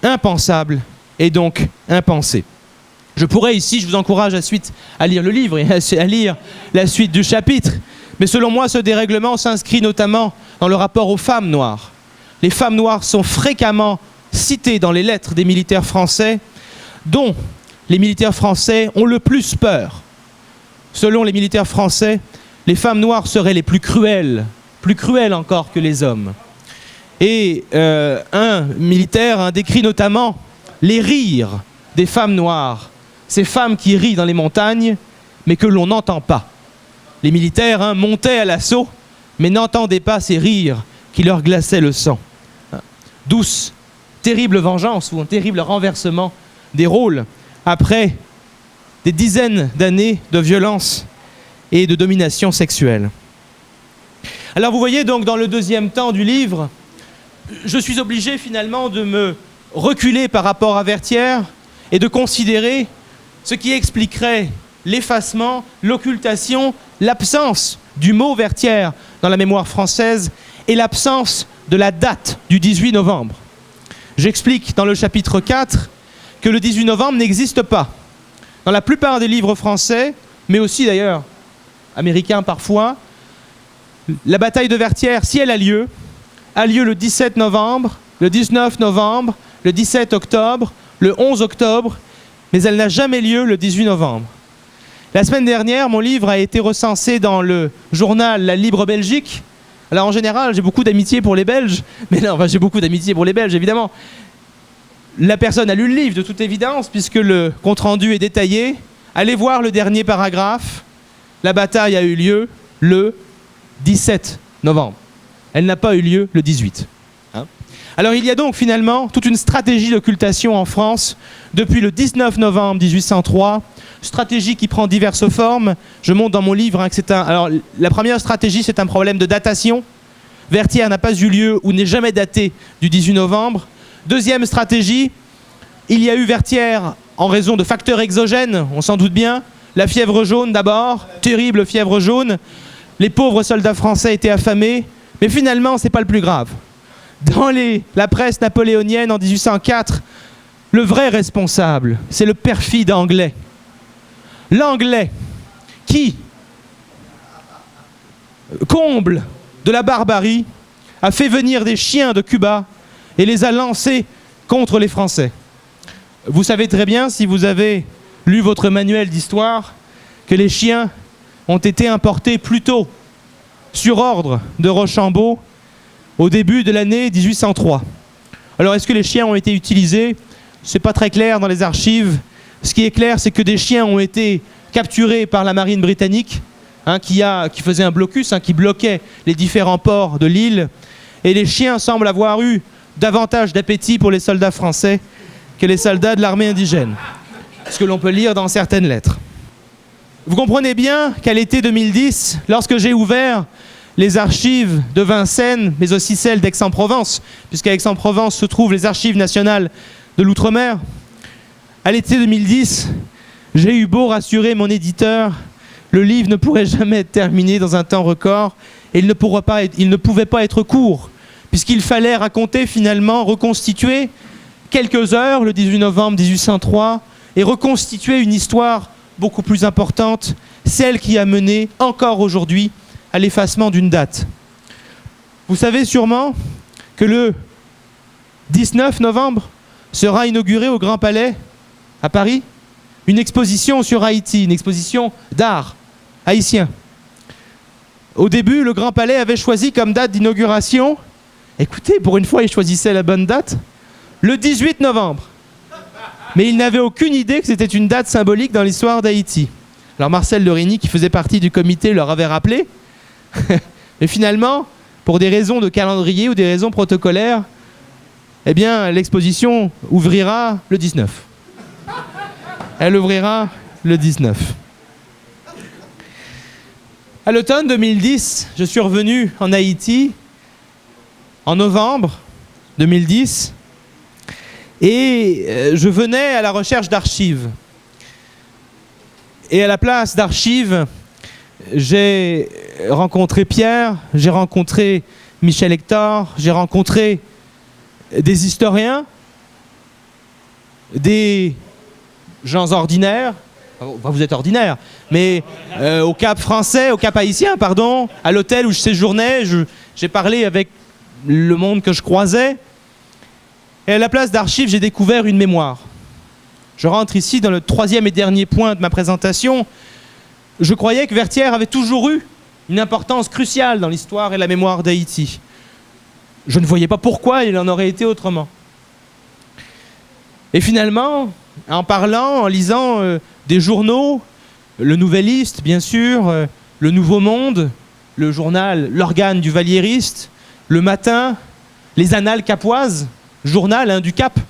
impensable et donc impensé. Je pourrais ici, je vous encourage à lire le livre et à lire la suite du chapitre, mais selon moi, ce dérèglement s'inscrit notamment dans le rapport aux femmes noires. Les femmes noires sont fréquemment citées dans les lettres des militaires français, dont les militaires français ont le plus peur. Selon les militaires français, les femmes noires seraient les plus cruelles encore que les hommes. Et un militaire décrit notamment les rires des femmes noires, ces femmes qui rient dans les montagnes, mais que l'on n'entend pas. Les militaires montaient à l'assaut, mais n'entendaient pas ces rires qui leur glaçaient le sang. Douce, terrible vengeance ou un terrible renversement des rôles après des dizaines d'années de violence et de domination sexuelle. Alors vous voyez donc dans le deuxième temps du livre, je suis obligé finalement de me reculer par rapport à Vertières et de considérer ce qui expliquerait l'effacement, l'occultation, l'absence du mot Vertières dans la mémoire française et l'absence de la date du 18 novembre. J'explique dans le chapitre 4 que le 18 novembre n'existe pas. Dans la plupart des livres français, mais aussi d'ailleurs américains parfois, la bataille de Vertières, si elle a lieu le 17 novembre, le 19 novembre, le 17 octobre, le 11 octobre, mais elle n'a jamais lieu le 18 novembre. La semaine dernière, mon livre a été recensé dans le journal La Libre Belgique. Alors en général, j'ai beaucoup d'amitié pour les Belges, mais non, j'ai beaucoup d'amitié pour les Belges, évidemment. La personne a lu le livre, de toute évidence, puisque le compte-rendu est détaillé. Allez voir le dernier paragraphe. La bataille a eu lieu le 17 novembre. Elle n'a pas eu lieu le 18. Alors il y a donc finalement toute une stratégie d'occultation en France depuis le 19 novembre 1803, stratégie qui prend diverses formes. Je montre dans mon livre que c'est Alors la première stratégie, c'est un problème de datation. Vertières n'a pas eu lieu ou n'est jamais daté du 18 novembre. Deuxième stratégie, il y a eu Vertières en raison de facteurs exogènes, on s'en doute bien. La fièvre jaune d'abord, terrible fièvre jaune. Les pauvres soldats français étaient affamés, mais finalement, c'est pas le plus grave. Dans la presse napoléonienne en 1804, le vrai responsable, c'est le perfide anglais. L'anglais qui, comble de la barbarie, a fait venir des chiens de Cuba et les a lancés contre les Français. Vous savez très bien, si vous avez lu votre manuel d'histoire, que les chiens ont été importés plus tôt, sur ordre de Rochambeau, au début de l'année 1803. Alors, est-ce que les chiens ont été utilisés? C'est pas très clair dans les archives. Ce qui est clair, c'est que des chiens ont été capturés par la marine britannique, qui faisait un blocus, qui bloquait les différents ports de l'île. Et les chiens semblent avoir eu davantage d'appétit pour les soldats français que les soldats de l'armée indigène. Ce que l'on peut lire dans certaines lettres. Vous comprenez bien qu'à l'été 2010, lorsque j'ai ouvert les archives de Vincennes, mais aussi celles d'Aix-en-Provence, puisqu'à Aix-en-Provence se trouvent les archives nationales de l'Outre-mer. À l'été 2010, j'ai eu beau rassurer mon éditeur, le livre ne pourrait jamais être terminé dans un temps record, et il ne pouvait pas être court, puisqu'il fallait raconter finalement, reconstituer quelques heures, le 18 novembre 1803, et reconstituer une histoire beaucoup plus importante, celle qui a mené encore aujourd'hui à l'effacement d'une date. Vous savez sûrement que le 19 novembre sera inaugurée au Grand Palais, à Paris, une exposition sur Haïti, une exposition d'art haïtien. Au début, le Grand Palais avait choisi comme date d'inauguration, écoutez, pour une fois, il choisissait la bonne date, le 18 novembre. Mais il n'avait aucune idée que c'était une date symbolique dans l'histoire d'Haïti. Alors Marcel Lerini, qui faisait partie du comité, leur avait rappelé. Mais finalement, pour des raisons de calendrier ou des raisons protocolaires, eh bien, l'exposition ouvrira le 19. Elle ouvrira le 19. À l'automne 2010, je suis revenu en Haïti, en novembre 2010, et je venais à la recherche d'archives. Et à la place d'archives, j'ai rencontré Pierre, j'ai rencontré Michel Hector, j'ai rencontré des historiens, des gens ordinaires, vous êtes ordinaires, mais au Cap français, au Cap haïtien, pardon, à l'hôtel où je séjournais, j'ai parlé avec le monde que je croisais, et à la place d'archives, j'ai découvert une mémoire. Je rentre ici dans le troisième et dernier point de ma présentation. Je croyais que Vertières avait toujours eu une importance cruciale dans l'histoire et la mémoire d'Haïti. Je ne voyais pas pourquoi il en aurait été autrement. Et finalement, en parlant, en lisant des journaux, le Nouvelliste, bien sûr, le Nouveau Monde, le journal L'Organe du Valliériste, Le Matin, les Annales capoises, journal du Cap,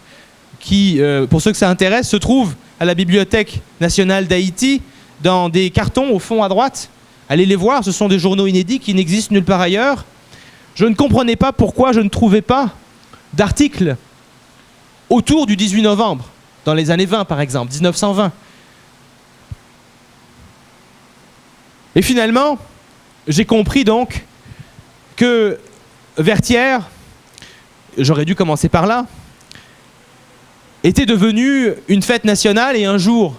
qui, pour ceux que ça intéresse, se trouve à la Bibliothèque nationale d'Haïti, dans des cartons au fond à droite. Allez les voir, ce sont des journaux inédits qui n'existent nulle part ailleurs. Je ne comprenais pas pourquoi je ne trouvais pas d'articles autour du 18 novembre, dans les années 20 par exemple, 1920. Et finalement, j'ai compris donc que Vertières, j'aurais dû commencer par là, était devenue une fête nationale et un jour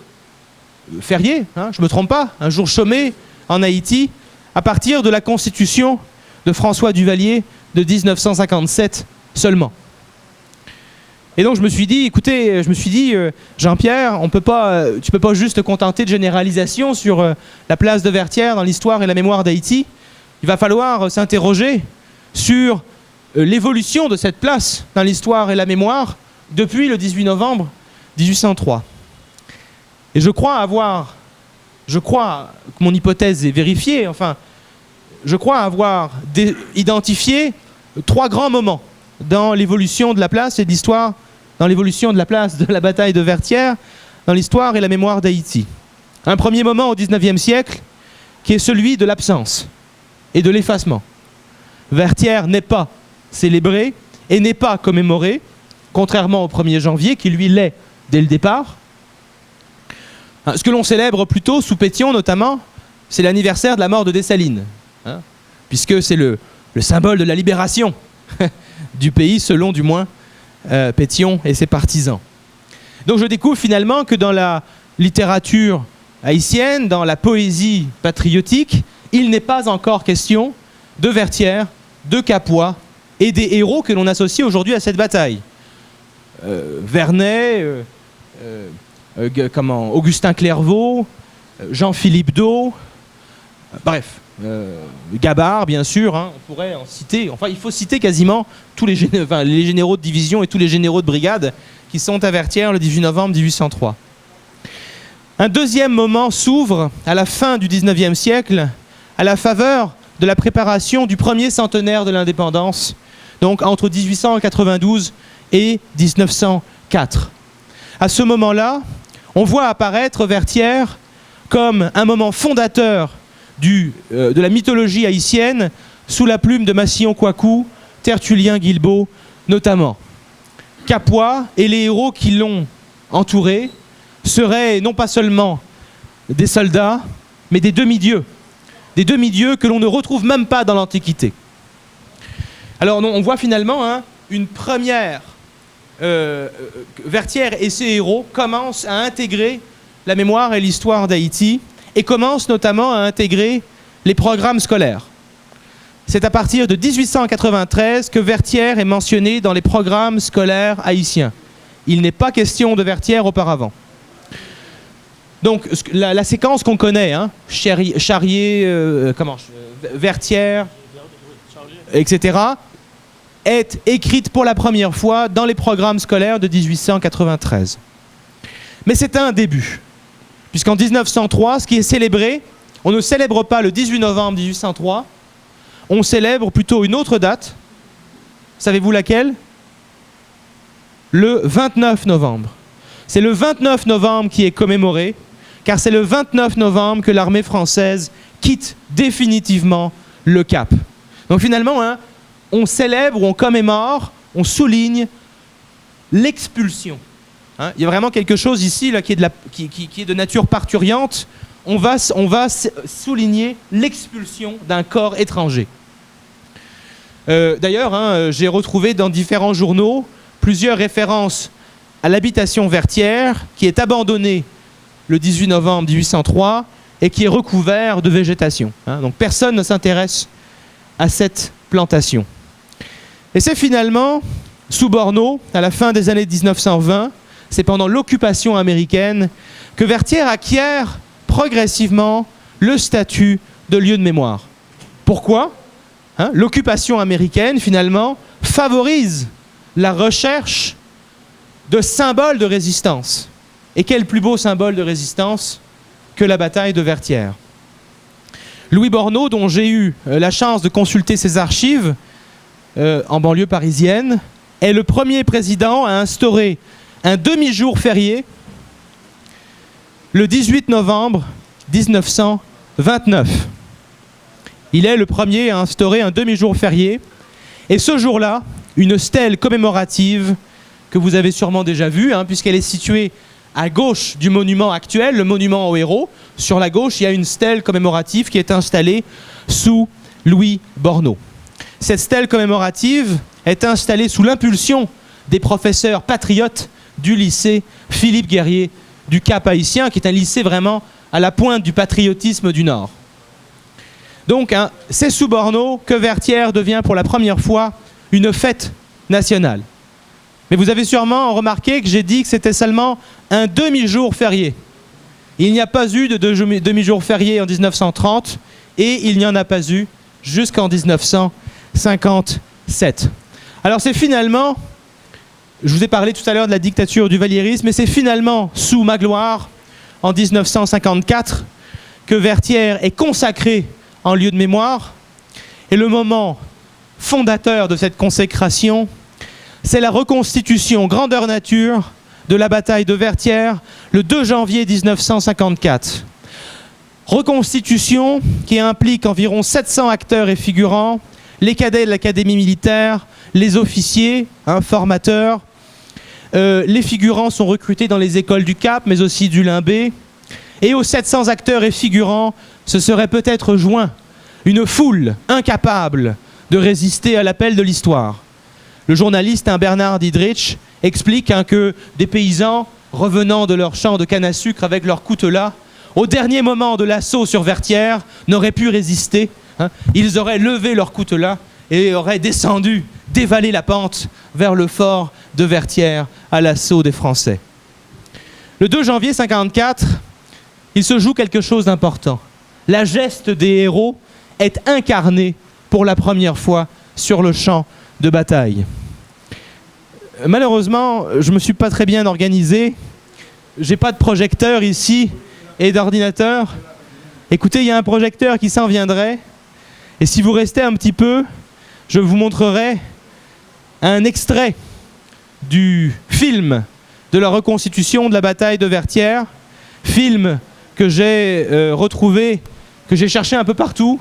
férié, hein, je ne me trompe pas, un jour chômé en Haïti, à partir de la constitution de François Duvalier de 1957 seulement. Et donc je me suis dit, écoutez, Jean-Pierre, tu peux pas juste te contenter de généralisation sur la place de Vertières dans l'histoire et la mémoire d'Haïti. Il va falloir s'interroger sur l'évolution de cette place dans l'histoire et la mémoire depuis le 18 novembre 1803. Et je crois que mon hypothèse est vérifiée, je crois avoir identifié 3 grands moments dans l'évolution de la place et de l'histoire, dans l'évolution de la place de la bataille de Vertières, dans l'histoire et la mémoire d'Haïti. Un premier moment au XIXe siècle, qui est celui de l'absence et de l'effacement. Vertières n'est pas célébré et n'est pas commémoré, contrairement au 1er janvier, qui lui l'est dès le départ. Ce que l'on célèbre plutôt, sous Pétion notamment, c'est l'anniversaire de la mort de Dessalines, hein, puisque c'est le symbole de la libération du pays, selon du moins Pétion et ses partisans. Donc je découvre finalement que dans la littérature haïtienne, dans la poésie patriotique, il n'est pas encore question de Vertières, de Capois et des héros que l'on associe aujourd'hui à cette bataille. Vernet, Augustin Clervaux, Jean-Philippe D'O, bref, Gabard, bien sûr, hein, on pourrait en citer, il faut citer quasiment tous les généraux de division et tous les généraux de brigade qui sont à Vertières le 18 novembre 1803. Un deuxième moment s'ouvre à la fin du XIXe siècle, à la faveur de la préparation du premier centenaire de l'indépendance, donc entre 1892 et 1904. À ce moment-là, on voit apparaître Vertières comme un moment fondateur de la mythologie haïtienne sous la plume de Massillon Coicou, Tertullien Guilbeault notamment. Capois et les héros qui l'ont entouré seraient non pas seulement des soldats, mais des demi-dieux. Des demi-dieux que l'on ne retrouve même pas dans l'Antiquité. Alors on voit finalement une première... Vertières et ses héros commencent à intégrer la mémoire et l'histoire d'Haïti et commencent notamment à intégrer les programmes scolaires. C'est à partir de 1893 que Vertières est mentionné dans les programmes scolaires haïtiens. Il n'est pas question de Vertières auparavant. Donc la séquence qu'on connaît, Charrier, Vertières, etc., est écrite pour la première fois dans les programmes scolaires de 1893. Mais c'est un début, puisqu'en 1903, ce qui est célébré, on ne célèbre pas le 18 novembre 1803, on célèbre plutôt une autre date. Savez-vous laquelle? Le 29 novembre. C'est le 29 novembre qui est commémoré, car c'est le 29 novembre que l'armée française quitte définitivement le Cap. Donc finalement, on célèbre, on commémore, on souligne l'expulsion. Il y a vraiment quelque chose ici là, qui est de nature parturiente. On va souligner l'expulsion d'un corps étranger. D'ailleurs, j'ai retrouvé dans différents journaux plusieurs références à l'habitation Vertières, qui est abandonnée le 18 novembre 1803 et qui est recouvert de végétation. Donc personne ne s'intéresse à cette plantation. Et c'est finalement, sous Borno, à la fin des années 1920, c'est pendant l'occupation américaine, que Vertières acquiert progressivement le statut de lieu de mémoire. Pourquoi ? L'occupation américaine, finalement, favorise la recherche de symboles de résistance. Et quel plus beau symbole de résistance que la bataille de Vertières. Louis Borno, dont j'ai eu la chance de consulter ses archives en banlieue parisienne, est le premier président à instaurer un demi-jour férié le 18 novembre 1929. Il est le premier à instaurer un demi-jour férié. Et ce jour-là, une stèle commémorative que vous avez sûrement déjà vue, puisqu'elle est située à gauche du monument actuel, le monument aux héros. Sur la gauche, il y a une stèle commémorative qui est installée sous Louis Borno. Cette stèle commémorative est installée sous l'impulsion des professeurs patriotes du lycée Philippe Guerrier du Cap-Haïtien, qui est un lycée vraiment à la pointe du patriotisme du Nord. Donc, c'est sous Borno que Vertières devient pour la première fois une fête nationale. Mais vous avez sûrement remarqué que j'ai dit que c'était seulement un demi-jour férié. Il n'y a pas eu de demi-jour férié en 1930 et il n'y en a pas eu jusqu'en 1957. Alors c'est finalement, je vous ai parlé tout à l'heure de la dictature du valliérisme, mais c'est finalement sous Magloire, en 1954, que Vertières est consacré en lieu de mémoire. Et le moment fondateur de cette consécration, c'est la reconstitution grandeur nature de la bataille de Vertières le 2 janvier 1954. Reconstitution qui implique environ 700 acteurs et figurants, les cadets de l'académie militaire, les officiers, formateurs. Les figurants sont recrutés dans les écoles du Cap, mais aussi du Limbé. Et aux 700 acteurs et figurants, se serait peut-être joint une foule incapable de résister à l'appel de l'histoire. Le journaliste Bernard Dietrich explique que des paysans revenant de leur champ de canne à sucre avec leur coutelas, au dernier moment de l'assaut sur Vertières, n'auraient pu résister. Ils auraient levé leur coutelas et auraient descendu, dévalé la pente vers le fort de Vertières à l'assaut des Français. Le 2 janvier 1954, il se joue quelque chose d'important. La geste des héros est incarnée pour la première fois sur le champ de bataille. Malheureusement, je ne me suis pas très bien organisé. Je n'ai pas de projecteur ici et d'ordinateur. Écoutez, il y a un projecteur qui s'en viendrait. Et si vous restez un petit peu, je vous montrerai un extrait du film de la reconstitution de la bataille de Vertières. Film que j'ai retrouvé, que j'ai cherché un peu partout,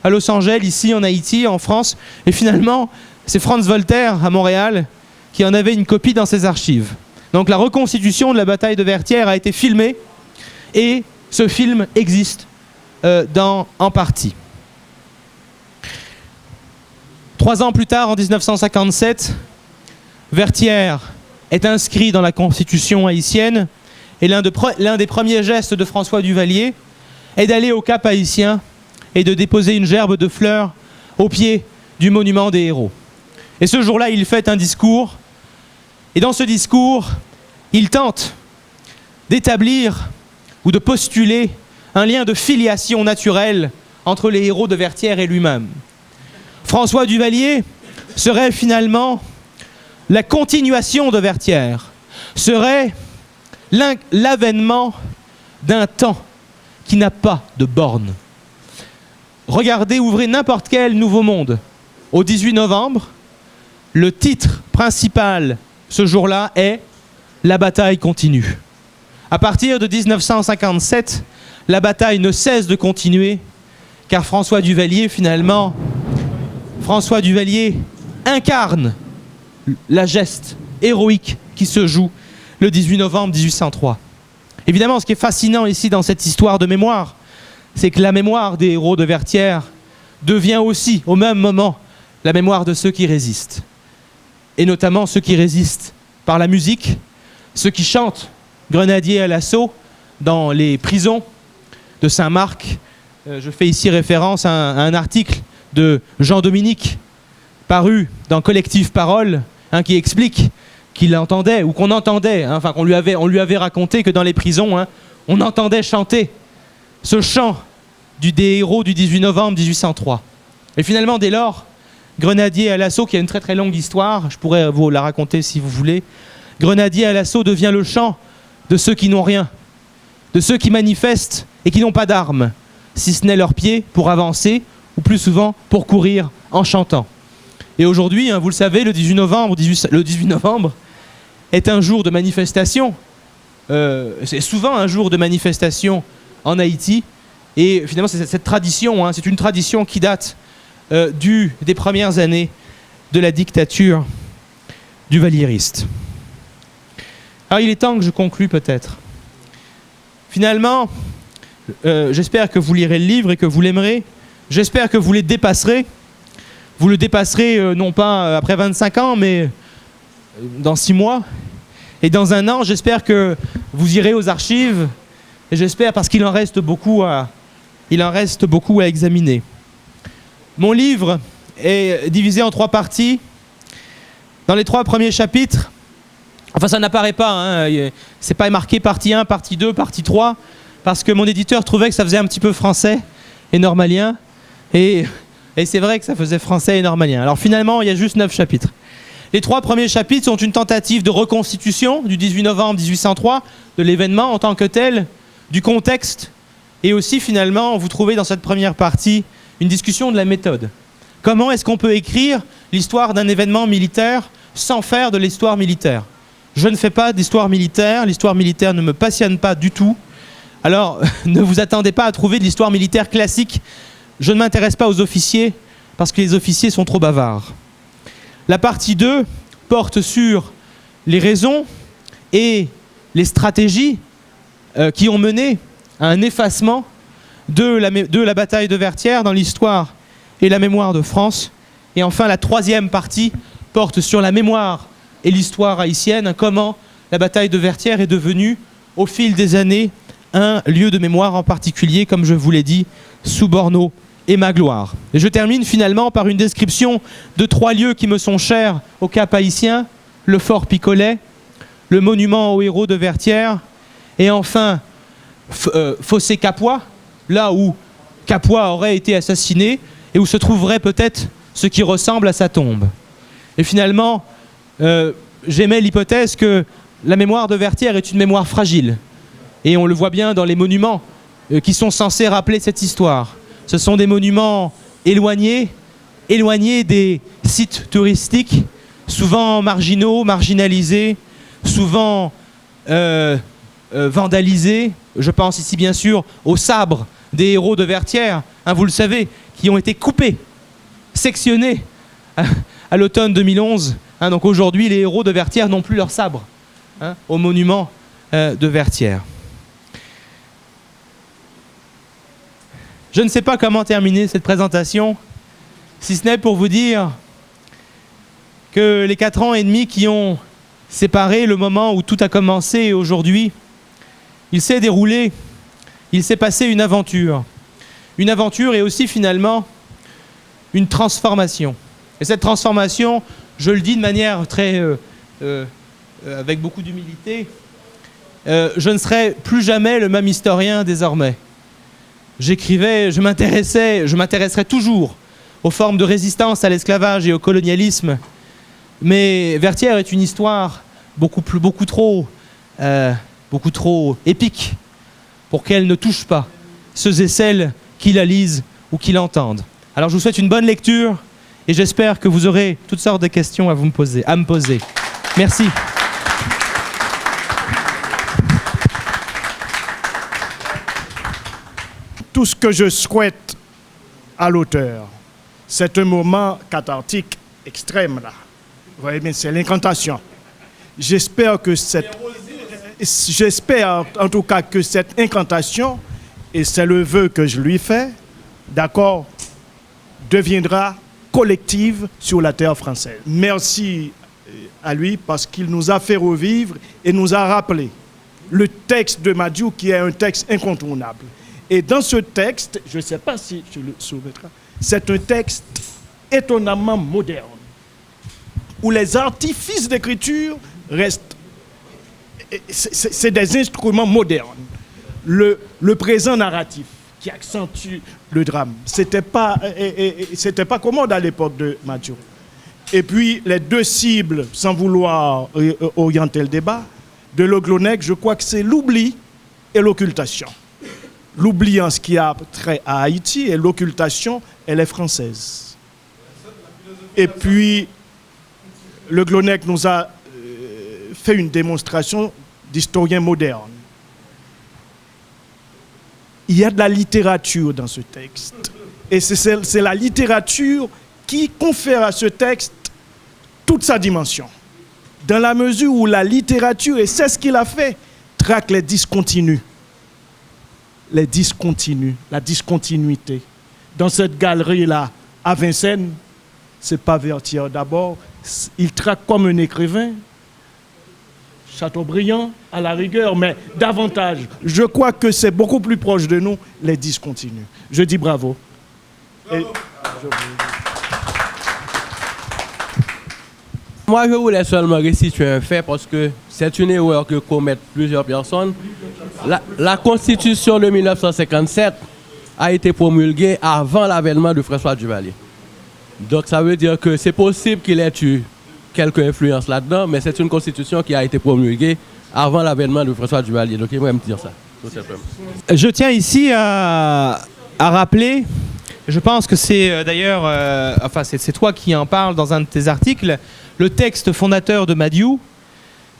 à Los Angeles, ici en Haïti, en France. Et finalement, c'est Franz Voltaire, à Montréal, qui en avait une copie dans ses archives. Donc la reconstitution de la bataille de Vertières a été filmée et ce film existe en partie. 3 ans plus tard, en 1957, Vertières est inscrit dans la Constitution haïtienne et l'un des premiers gestes de François Duvalier est d'aller au Cap haïtien et de déposer une gerbe de fleurs au pied du monument des héros. Et ce jour-là, il fait un discours. Et dans ce discours, il tente d'établir ou de postuler un lien de filiation naturelle entre les héros de Vertières et lui-même. François Duvalier serait finalement la continuation de Vertières, serait l'avènement d'un temps qui n'a pas de borne. Regardez, ouvrez n'importe quel Nouveau Monde. Au 18 novembre, le titre principal ce jour-là est « La bataille continue ». À partir de 1957, la bataille ne cesse de continuer, car François Duvalier, finalement, incarne la geste héroïque qui se joue le 18 novembre 1803. Évidemment, ce qui est fascinant ici dans cette histoire de mémoire, c'est que la mémoire des héros de Vertières devient aussi, au même moment, la mémoire de ceux qui résistent. Et notamment ceux qui résistent par la musique, ceux qui chantent Grenadiers à l'assaut dans les prisons de Saint-Marc. Je fais ici référence à un article de Jean-Dominique, paru dans Collectif Parole, qui explique qu'il entendait, ou qu'on entendait, qu'on lui avait raconté que dans les prisons, on entendait chanter ce chant des héros du 18 novembre 1803. Et finalement, dès lors, Grenadier à l'assaut, qui a une très très longue histoire, je pourrais vous la raconter si vous voulez, Grenadier à l'assaut devient le chant de ceux qui n'ont rien, de ceux qui manifestent et qui n'ont pas d'armes, si ce n'est leurs pieds pour avancer, ou plus souvent pour courir en chantant. Et aujourd'hui, vous le savez, le 18 novembre est un jour de manifestation. C'est souvent un jour de manifestation en Haïti. Et finalement, c'est cette tradition, c'est une tradition qui date des premières années de la dictature du valliériste. Alors, il est temps que je conclue peut-être. Finalement, j'espère que vous lirez le livre et que vous l'aimerez. J'espère que vous les dépasserez. Vous le dépasserez non pas après 25 ans, mais dans 6 mois. Et dans un an, j'espère que vous irez aux archives, et j'espère parce qu'il en reste beaucoup à examiner. Mon livre est divisé en 3 parties. Dans les 3 premiers chapitres, enfin ça n'apparaît pas, hein, c'est pas marqué partie 1, partie 2, partie 3, parce que mon éditeur trouvait que ça faisait un petit peu français et normalien, et c'est vrai que ça faisait français et normalien. Alors finalement, il y a juste 9 chapitres. Les 3 premiers chapitres sont une tentative de reconstitution du 18 novembre 1803, de l'événement en tant que tel, du contexte, et aussi finalement, vous trouvez dans cette première partie une discussion de la méthode. Comment est-ce qu'on peut écrire l'histoire d'un événement militaire sans faire de l'histoire militaire? Je ne fais pas d'histoire militaire ne me passionne pas du tout. Alors, ne vous attendez pas à trouver de l'histoire militaire classique. Je ne m'intéresse pas aux officiers, parce que les officiers sont trop bavards. La partie 2 porte sur les raisons et les stratégies qui ont mené à un effacement de la bataille de Vertières dans l'histoire et la mémoire de France. Et enfin, la 3e partie porte sur la mémoire et l'histoire haïtienne, comment la bataille de Vertières est devenue, au fil des années, un lieu de mémoire en particulier, comme je vous l'ai dit, sous Borno et Magloire. Et je termine finalement par une description de 3 lieux qui me sont chers au Cap haïtien, le fort Picolet, le monument aux héros de Vertières, et enfin Fossé Capois, là où Capois aurait été assassiné et où se trouverait peut-être ce qui ressemble à sa tombe. Et finalement, j'émets l'hypothèse que la mémoire de Vertières est une mémoire fragile. Et on le voit bien dans les monuments qui sont censés rappeler cette histoire. Ce sont des monuments éloignés des sites touristiques, souvent marginaux, marginalisés, souvent vandalisés. Je pense ici bien sûr aux sabres des héros de Vertières, hein, vous le savez, qui ont été coupés, sectionnés à l'automne 2011. Hein, donc aujourd'hui, les héros de Vertières n'ont plus leur sabre, hein, au monument de Vertières. Je ne sais pas comment terminer cette présentation, si ce n'est pour vous dire que les 4 ans et demi qui ont séparé le moment où tout a commencé et aujourd'hui, il s'est déroulé, il s'est passé une aventure. Une aventure et aussi finalement une transformation. Et cette transformation, je le dis de manière très, avec beaucoup d'humilité, je ne serai plus jamais le même historien désormais. J'écrivais, je m'intéresserai toujours aux formes de résistance à l'esclavage et au colonialisme. Mais Vertières est une histoire beaucoup trop épique pour qu'elle ne touche pas ceux et celles qui la lisent ou qui l'entendent. Alors je vous souhaite une bonne lecture et j'espère que vous aurez toutes sortes de questions à me poser. Merci. Tout ce que je souhaite à l'auteur, c'est un moment cathartique extrême là. Vous voyez bien, c'est l'incantation. J'espère en tout cas que cette incantation, et c'est le vœu que je lui fais, d'accord, deviendra collective sur la terre française. Merci à lui parce qu'il nous a fait revivre et nous a rappelé le texte de Madiou qui est un texte incontournable. Et dans ce texte, je ne sais pas si je le soumettrai, c'est un texte étonnamment moderne, où les artifices d'écriture restent, c'est des instruments modernes. Le présent narratif qui accentue le drame, c'était pas commode à l'époque de Madiou. Et puis les 2 cibles, sans vouloir orienter le débat, de Le Glonec, je crois que c'est l'oubli et l'occultation. L'oubli en ce qui a trait à Haïti et l'occultation, elle est française. Et puis, Le Glonec nous a fait une démonstration d'historien moderne. Il y a de la littérature dans ce texte. Et c'est la littérature qui confère à ce texte toute sa dimension. Dans la mesure où la littérature, et c'est ce qu'il a fait, traque les discontinus. La discontinuité. Dans cette galerie-là, à Vincennes, c'est pas Vertières d'abord, il traque comme un écrivain Châteaubriand, à la rigueur, mais davantage. Je crois que c'est beaucoup plus proche de nous, les discontinus. Je dis bravo. Et Moi, je voulais seulement restituer un fait parce que c'est une erreur que commettent plusieurs personnes. La Constitution de 1957 a été promulguée avant l'avènement de François Duvalier. Donc ça veut dire que c'est possible qu'il ait eu quelques influences là-dedans, mais c'est une Constitution qui a été promulguée avant l'avènement de François Duvalier. Donc il va me dire ça, tout simplement. Je tiens ici à rappeler, je pense que c'est d'ailleurs, c'est toi qui en parles dans un de tes articles, le texte fondateur de Madiou,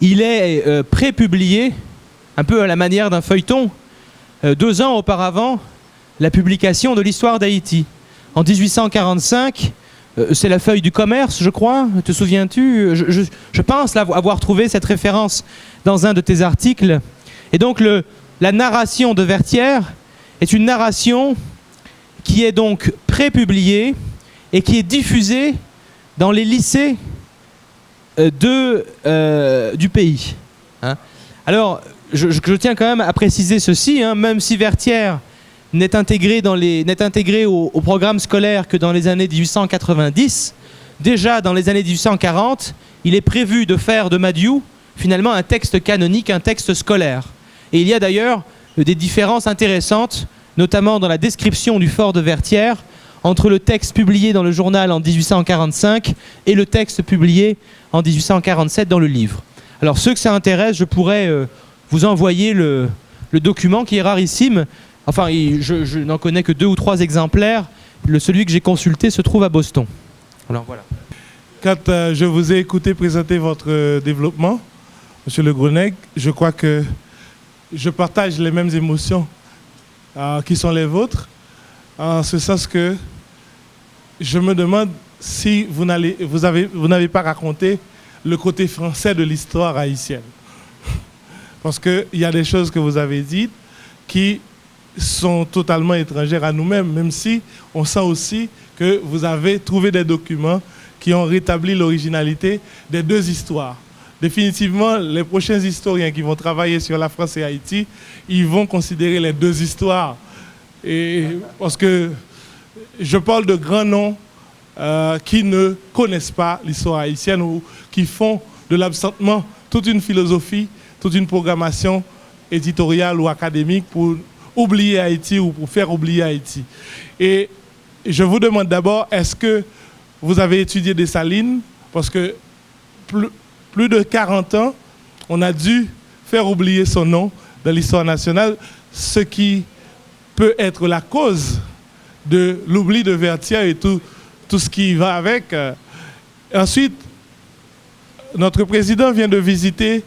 il est pré-publié, un peu à la manière d'un feuilleton, 2 ans auparavant, la publication de l'histoire d'Haïti. En 1845, c'est la feuille du commerce, je crois, te souviens-tu? Je pense avoir trouvé cette référence dans un de tes articles. Et donc la narration de Vertières est une narration qui est donc pré-publiée et qui est diffusée dans les lycées du pays. Hein. Alors, je tiens quand même à préciser ceci, hein, même si Vertières n'est intégré au programme scolaire que dans les années 1890, déjà dans les années 1840, il est prévu de faire de Madiou finalement un texte canonique, un texte scolaire. Et il y a d'ailleurs des différences intéressantes, notamment dans la description du fort de Vertières, entre le texte publié dans le journal en 1845 et le texte publié en 1847 dans le livre. Alors ceux que ça intéresse, je pourrais vous envoyer le document qui est rarissime. Enfin, je n'en connais que 2 ou 3 exemplaires. Celui que j'ai consulté se trouve à Boston. Alors voilà. Quand je vous ai écouté présenter votre développement, Monsieur Le Grenègue, je crois que je partage les mêmes émotions qui sont les vôtres, en ce sens que je me demande si vous n'avez pas raconté le côté français de l'histoire haïtienne. Parce qu'il y a des choses que vous avez dites qui sont totalement étrangères à nous-mêmes, même si on sent aussi que vous avez trouvé des documents qui ont rétabli l'originalité des 2 histoires. Définitivement, les prochains historiens qui vont travailler sur la France et Haïti, ils vont considérer les 2 histoires. Et parce que je parle de grands noms qui ne connaissent pas l'histoire haïtienne ou qui font de l'absentement toute une philosophie, toute une programmation éditoriale ou académique pour oublier Haïti ou pour faire oublier Haïti. Et je vous demande d'abord, est-ce que vous avez étudié Dessalines? Parce que plus de 40 ans, on a dû faire oublier son nom dans l'histoire nationale, ce qui peut être la cause de l'oubli de Vertières et tout ce qui va avec. Ensuite, notre président vient de visiter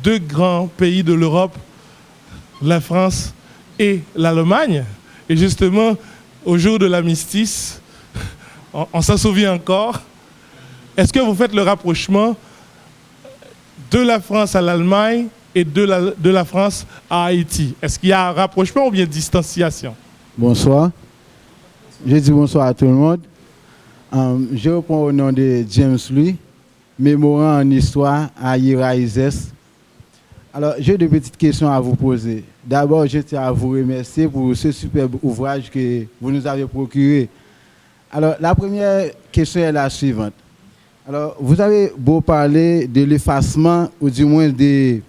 2 grands pays de l'Europe, la France et l'Allemagne. Et justement, au jour de l'armistice, on s'en souvient encore. Est-ce que vous faites le rapprochement de la France à l'Allemagne et de la France à Haïti? Est-ce qu'il y a un rapprochement ou bien distanciation? Bonsoir. Je dis bonsoir à tout le monde. Je reprends au nom de James Louis, mémorant en histoire à Ira Izes. Alors, j'ai 2 petites questions à vous poser. D'abord, je tiens à vous remercier pour ce superbe ouvrage que vous nous avez procuré. Alors, la première question est la suivante. Alors, vous avez beau parler de l'effacement, ou du moins de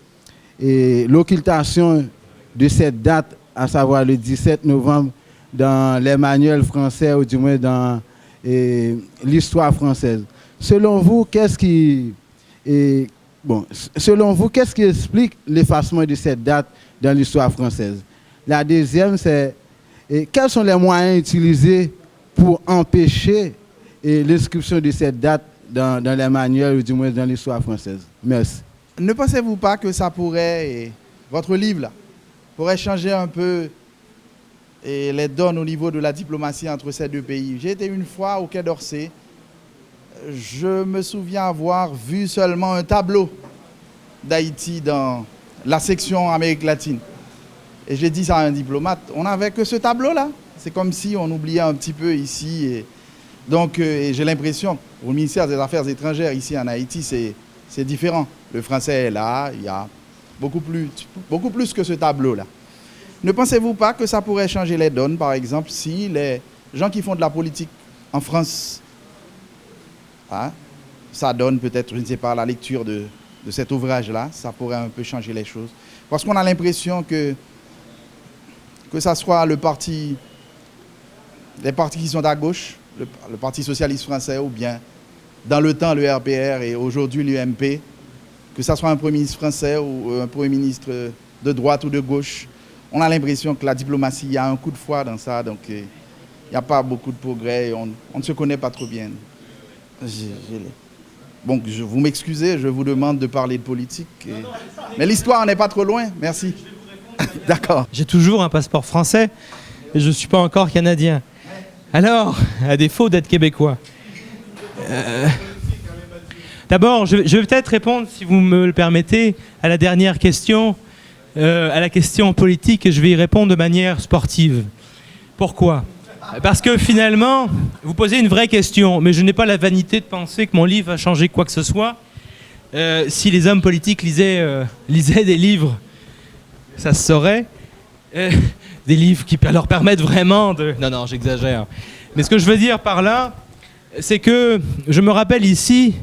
l'occultation de cette date, à savoir le 17 novembre, dans les manuels français, ou du moins dans l'histoire française. Selon vous, qu'est-ce qui explique l'effacement de cette date dans l'histoire française? La deuxième, c'est quels sont les moyens utilisés pour empêcher l'inscription de cette date dans les manuels ou du moins dans l'histoire française? Merci. Ne pensez-vous pas que ça pourrait, votre livre là, pourrait changer un peu les donnes au niveau de la diplomatie entre ces 2 pays? J'ai été une fois au Quai d'Orsay. Je me souviens avoir vu seulement un tableau d'Haïti dans la section Amérique latine. Et j'ai dit ça à un diplomate, on n'avait que ce tableau-là. C'est comme si on oubliait un petit peu ici. Et donc j'ai l'impression, au ministère des Affaires étrangères ici en Haïti, c'est différent. Le français est là, il y a beaucoup plus que ce tableau-là. Ne pensez-vous pas que ça pourrait changer les donnes, par exemple, si les gens qui font de la politique en France, hein, ça donne peut-être, je ne sais pas, la lecture de cet ouvrage-là, ça pourrait un peu changer les choses. Parce qu'on a l'impression que ça soit les partis qui sont à gauche, le Parti socialiste français, ou bien dans le temps le RPR et aujourd'hui l'UMP, que ça soit un Premier ministre français ou un Premier ministre de droite ou de gauche, on a l'impression que la diplomatie, il y a un coup de foi dans ça, donc il n'y a pas beaucoup de progrès, on ne se connaît pas trop bien. Bon, vous m'excusez, je vous demande de parler de politique. Mais l'histoire n'est pas trop loin, merci. D'accord. J'ai toujours un passeport français et je ne suis pas encore canadien. Alors, à défaut d'être québécois. D'abord, je vais peut-être répondre, si vous me le permettez, à la dernière question, à la question politique, et je vais y répondre de manière sportive. Pourquoi ? Parce que finalement, vous posez une vraie question, mais je n'ai pas la vanité de penser que mon livre va changer quoi que ce soit. Si les hommes politiques lisaient des livres, ça se saurait. Des livres qui leur permettent vraiment de... Non, j'exagère. Mais ce que je veux dire par là, c'est que je me rappelle ici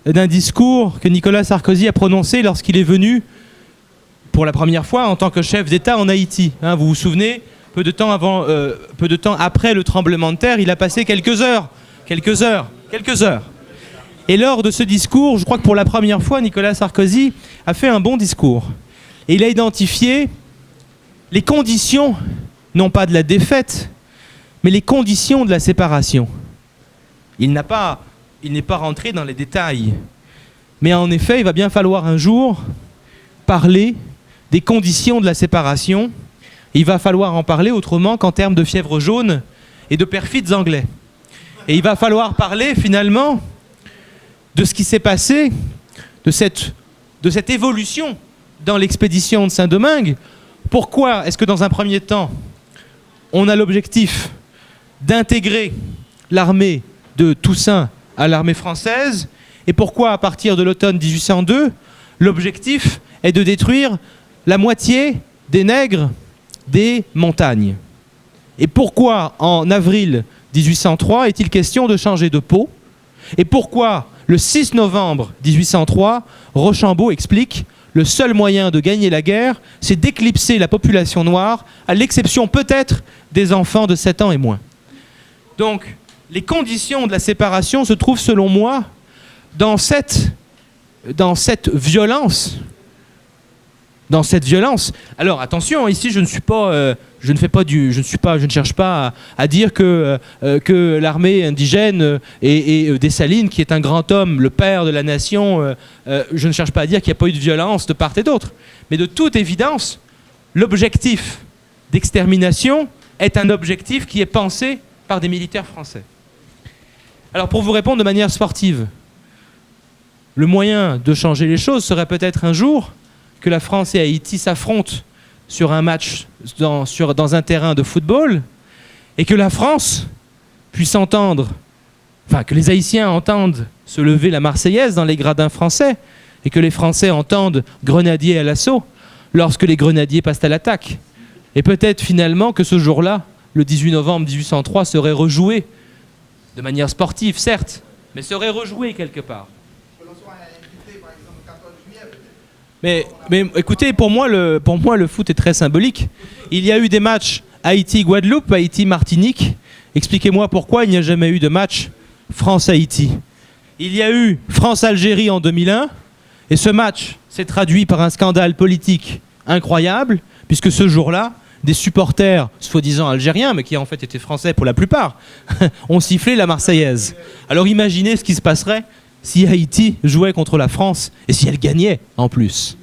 d'un discours que Nicolas Sarkozy a prononcé lorsqu'il est venu pour la première fois en tant que chef d'État en Haïti. Hein, vous vous souvenez ? Peu de temps après le tremblement de terre, il a passé quelques heures. Et lors de ce discours, je crois que pour la première fois, Nicolas Sarkozy a fait un bon discours. Et il a identifié les conditions, non pas de la défaite, mais les conditions de la séparation. Il n'est pas rentré dans les détails. Mais en effet, il va bien falloir un jour parler des conditions de la séparation. Il va falloir en parler autrement qu'en termes de fièvre jaune et de perfides anglais. Et il va falloir parler finalement de ce qui s'est passé, de cette évolution dans l'expédition de Saint-Domingue. Pourquoi est-ce que dans un premier temps, on a l'objectif d'intégrer l'armée de Toussaint à l'armée française, et pourquoi à partir de l'automne 1802, l'objectif est de détruire la moitié des nègres des montagnes. Et pourquoi en avril 1803 est-il question de changer de peau? Et pourquoi le 6 novembre 1803, Rochambeau explique: le seul moyen de gagner la guerre, c'est d'éclipser la population noire, à l'exception peut-être des enfants de 7 ans et moins. Donc, les conditions de la séparation se trouvent, selon moi, dans cette violence. Alors attention, ici je ne cherche pas à dire que l'armée indigène et Dessalines, qui est un grand homme, le père de la nation, je ne cherche pas à dire qu'il n'y a pas eu de violence de part et d'autre. Mais de toute évidence, l'objectif d'extermination est un objectif qui est pensé par des militaires français. Alors pour vous répondre de manière sportive, le moyen de changer les choses serait peut-être un jour que la France et Haïti s'affrontent sur un match dans un terrain de football, et que la France puisse entendre, que les Haïtiens entendent se lever la Marseillaise dans les gradins français, et que les Français entendent grenadiers à l'assaut lorsque les grenadiers passent à l'attaque. Et peut-être finalement que ce jour-là, le 18 novembre 1803, serait rejoué de manière sportive, certes, mais serait rejoué quelque part. Mais écoutez, pour moi, le foot est très symbolique. Il y a eu des matchs Haïti-Guadeloupe, Haïti-Martinique. Expliquez-moi pourquoi il n'y a jamais eu de match France-Haïti. Il y a eu France-Algérie en 2001, et ce match s'est traduit par un scandale politique incroyable, puisque ce jour-là, des supporters soi-disant algériens, mais qui en fait étaient français pour la plupart, ont sifflé la Marseillaise. Alors imaginez ce qui se passerait si Haïti jouait contre la France et si elle gagnait en plus.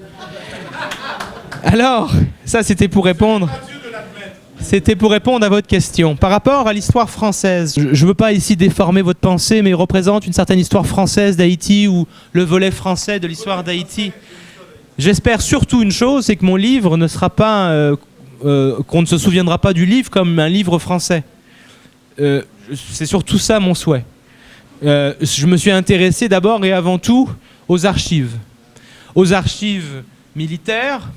Alors, ça c'était pour répondre à votre question. Par rapport à l'histoire française, je ne veux pas ici déformer votre pensée, mais il représente une certaine histoire française d'Haïti, ou le volet français de l'histoire d'Haïti. J'espère surtout une chose, c'est que mon livre ne sera pas... qu'on ne se souviendra pas du livre comme un livre français. C'est surtout ça mon souhait. Je me suis intéressé d'abord et avant tout aux archives. aux archives militaires,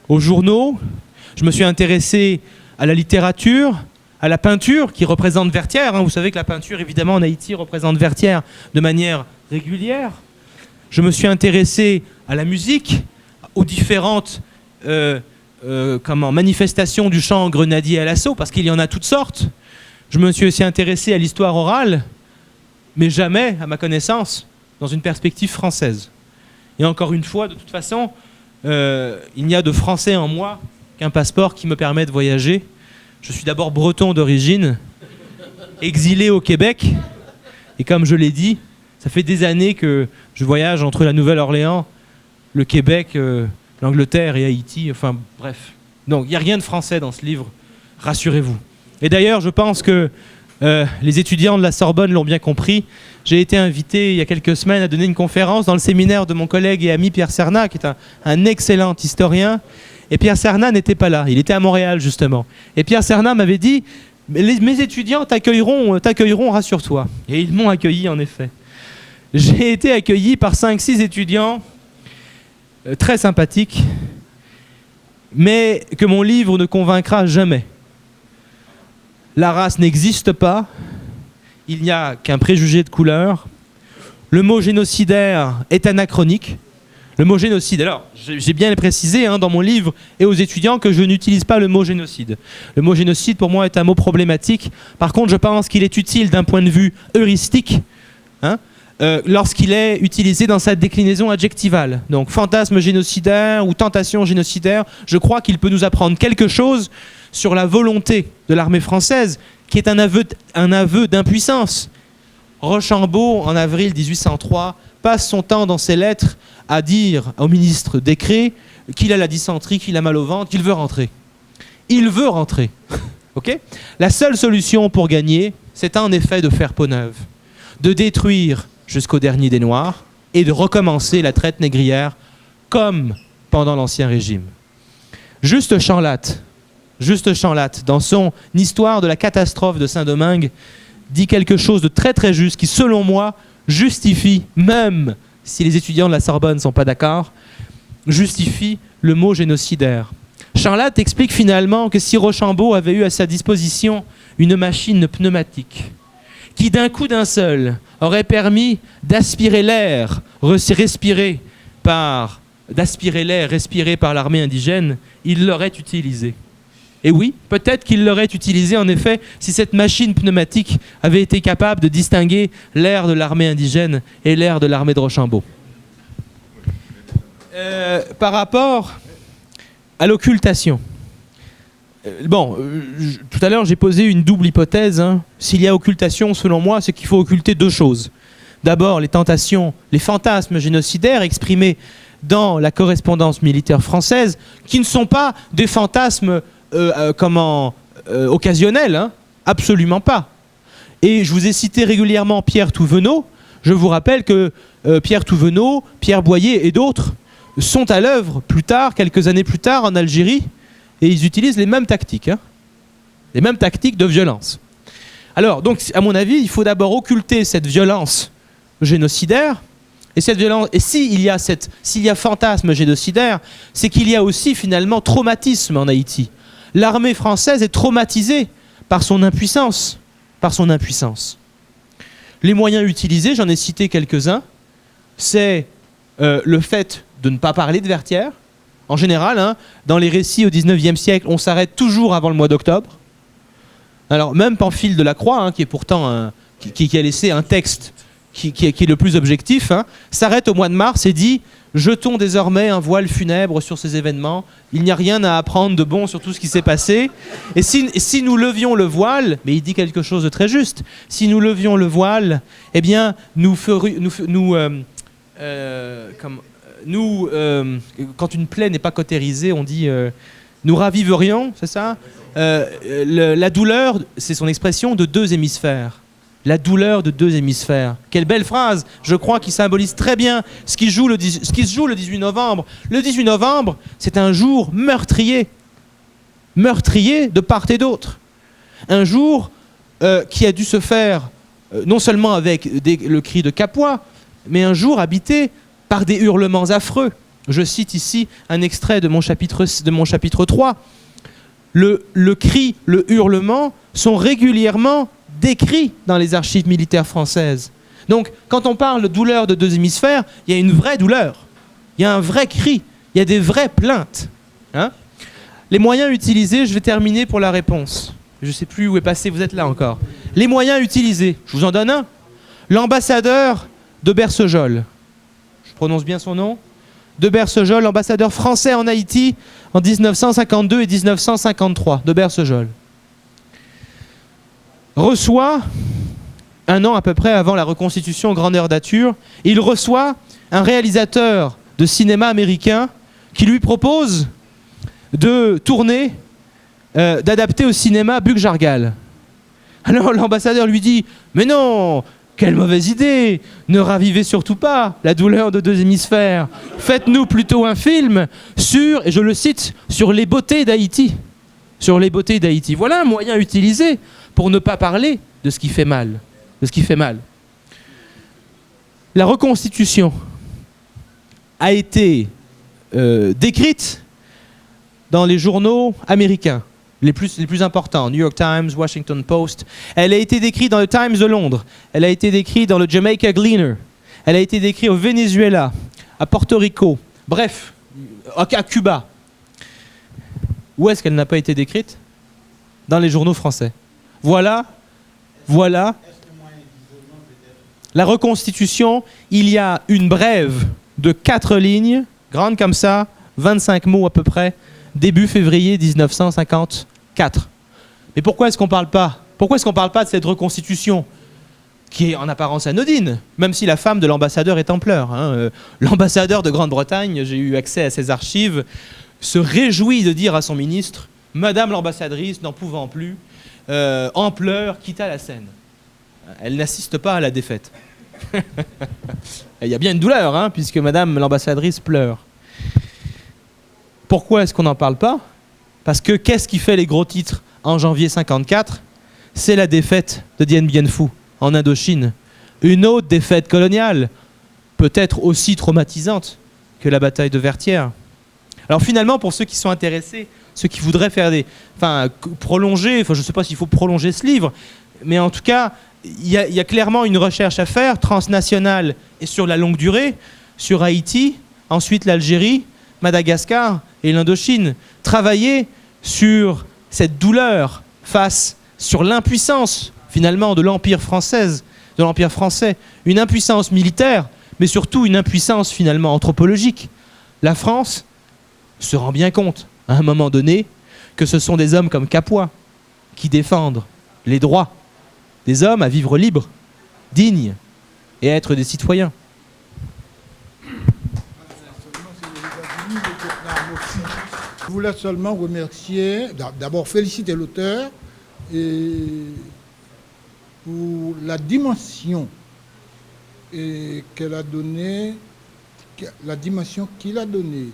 aux journaux. Je me suis intéressé à la littérature, à la peinture qui représente Vertières. Vous savez que la peinture, évidemment, en Haïti, représente Vertières de manière régulière. Je me suis intéressé à la musique, aux différentes manifestations du chant grenadier à l'assaut, parce qu'il y en a toutes sortes. Je me suis aussi intéressé à l'histoire orale, mais jamais, à ma connaissance, dans une perspective française. Et encore une fois, de toute façon, il n'y a de français en moi qu'un passeport qui me permet de voyager. Je suis d'abord breton d'origine, exilé au Québec, et comme je l'ai dit, ça fait des années que je voyage entre la Nouvelle-Orléans, le Québec, l'Angleterre et Haïti, enfin bref. Donc il n'y a rien de français dans ce livre, rassurez-vous. Et d'ailleurs, je pense que les étudiants de la Sorbonne l'ont bien compris. J'ai été invité il y a quelques semaines à donner une conférence dans le séminaire de mon collègue et ami Pierre Cernat, qui est un excellent historien. Et Pierre Cernat n'était pas là, il était à Montréal justement. Et Pierre Cernat m'avait dit « Mes étudiants t'accueilleront, rassure-toi ». Et ils m'ont accueilli en effet. J'ai été accueilli par 5-6 étudiants très sympathiques, mais que mon livre ne convaincra jamais. La race n'existe pas, il n'y a qu'un préjugé de couleur. Le mot génocidaire est anachronique. Le mot génocide, alors j'ai bien précisé dans mon livre et aux étudiants que je n'utilise pas le mot génocide. Le mot génocide pour moi est un mot problématique. Par contre, je pense qu'il est utile d'un point de vue heuristique lorsqu'il est utilisé dans sa déclinaison adjectivale. Donc fantasme génocidaire ou tentation génocidaire, je crois qu'il peut nous apprendre quelque chose sur la volonté de l'armée française, qui est un aveu d'impuissance. Rochambeau, en avril 1803, passe son temps dans ses lettres à dire au ministre Descrée qu'il a la dysenterie, qu'il a mal au ventre, qu'il veut rentrer. Il veut rentrer. Okay ? La seule solution pour gagner, c'est en effet de faire peau neuve, de détruire jusqu'au dernier des Noirs et de recommencer la traite négrière comme pendant l'Ancien Régime. Juste Chanlatte, dans son Histoire de la catastrophe de Saint-Domingue, dit quelque chose de très très juste qui, selon moi, justifie, même si les étudiants de la Sorbonne ne sont pas d'accord, justifie le mot génocidaire. Chanlatte explique finalement que si Rochambeau avait eu à sa disposition une machine pneumatique qui d'un coup d'un seul aurait permis d'aspirer l'air respiré par l'armée indigène, il l'aurait utilisé. Et oui, peut-être qu'il l'aurait utilisé en effet si cette machine pneumatique avait été capable de distinguer l'air de l'armée indigène et l'air de l'armée de Rochambeau. Par rapport à l'occultation. Tout à l'heure j'ai posé une double hypothèse. S'il y a occultation, selon moi, c'est qu'il faut occulter deux choses. D'abord, les fantasmes génocidaires exprimés dans la correspondance militaire française, qui ne sont pas des fantasmes occasionnels, absolument pas. Et je vous ai cité régulièrement Pierre Touvenot. Je vous rappelle que Pierre Touvenot, Pierre Boyer et d'autres sont à l'œuvre quelques années plus tard en Algérie, et ils utilisent les mêmes tactiques, les mêmes tactiques de violence. Alors, donc, à mon avis, il faut d'abord occulter cette violence génocidaire, et cette violence. Et s'il y a fantasme génocidaire, c'est qu'il y a aussi finalement traumatisme en Haïti. L'armée française est traumatisée par son impuissance. Les moyens utilisés, j'en ai cité quelques-uns, c'est le fait de ne pas parler de Vertières. En général, dans les récits au XIXe siècle, on s'arrête toujours avant le mois d'octobre. Alors même Pamphile de la Croix, qui est pourtant qui a laissé un texte qui est le plus objectif, s'arrête au mois de mars et dit « Jetons désormais un voile funèbre sur ces événements. Il n'y a rien à apprendre de bon sur tout ce qui s'est passé. Et si nous levions le voile, mais il dit quelque chose de très juste, si nous levions le voile, eh bien, quand une plaie n'est pas cautérisée, on dit nous raviverions, c'est ça la douleur, c'est son expression, de deux hémisphères. La douleur de deux hémisphères. Quelle belle phrase, je crois, qui symbolise très bien ce qui se joue le 18 novembre. Le 18 novembre, c'est un jour meurtrier. Meurtrier de part et d'autre. Un jour qui a dû se faire non seulement avec le cri de Capois, mais un jour habité par des hurlements affreux Je cite ici un extrait de mon chapitre 3. Le cri, le hurlement sont régulièrement décrits dans les archives militaires françaises. Donc, quand on parle de douleur de deux hémisphères, il y a une vraie douleur, il y a un vrai cri, il y a des vraies plaintes. Hein? Les moyens utilisés, je vais terminer pour la réponse. Je ne sais plus où est passé, vous êtes là encore. Les moyens utilisés, je vous en donne un. L'ambassadeur de Bercejol, je prononce bien son nom, de Bercejol, ambassadeur français en Haïti en 1952 et 1953, de Bercejol, reçoit, un an à peu près avant la reconstitution grandeur nature, il reçoit un réalisateur de cinéma américain qui lui propose de tourner, d'adapter au cinéma Buck Jargal. Alors l'ambassadeur lui dit « Mais non, quelle mauvaise idée! Ne ravivez surtout pas la douleur de deux hémisphères. Faites-nous plutôt un film sur, et je le cite, sur les beautés d'Haïti. Sur les beautés d'Haïti. Voilà un moyen utilisé pour ne pas parler de ce qui fait mal. De ce qui fait mal. La reconstitution a été décrite dans les journaux américains, les plus importants, New York Times, Washington Post. Elle a été décrite dans le Times de Londres. Elle a été décrite dans le Jamaica Gleaner. Elle a été décrite au Venezuela, à Porto Rico. Bref, à Cuba. Où est-ce qu'elle n'a pas été décrite? Dans les journaux français. Voilà. La reconstitution, il y a une brève de 4 lignes, grande comme ça, 25 mots à peu près, début février 1954. Mais pourquoi est-ce qu'on ne parle pas? Pourquoi est-ce qu'on ne parle pas de cette reconstitution qui est en apparence anodine, même si la femme de l'ambassadeur est en pleurs, hein. L'ambassadeur de Grande-Bretagne, j'ai eu accès à ses archives, se réjouit de dire à son ministre « Madame l'ambassadrice, n'en pouvant plus, en pleurs, quitta la scène. » Elle n'assiste pas à la défaite. Il y a bien une douleur, hein, puisque Madame l'ambassadrice pleure. Pourquoi est-ce qu'on n'en parle pas? Parce que qu'est-ce qui fait les gros titres en janvier 54? C'est la défaite de Dien Bien Phu en Indochine. Une autre défaite coloniale, peut-être aussi traumatisante que la bataille de Vertières. Alors finalement, pour ceux qui sont intéressés, ceux qui voudraient faire prolonger, je ne sais pas s'il faut prolonger ce livre, mais en tout cas, il y a clairement une recherche à faire, transnationale et sur la longue durée, sur Haïti, ensuite l'Algérie, Madagascar et l'Indochine. Travailler sur cette douleur sur l'impuissance finalement de l'Empire français, une impuissance militaire, mais surtout une impuissance finalement anthropologique. La France se rend bien compte, à un moment donné, que ce sont des hommes comme Capois qui défendent les droits des hommes à vivre libres, dignes et à être des citoyens. Je voulais seulement remercier, d'abord féliciter l'auteur pour la dimension qu'elle a donnée, la dimension qu'il a donnée.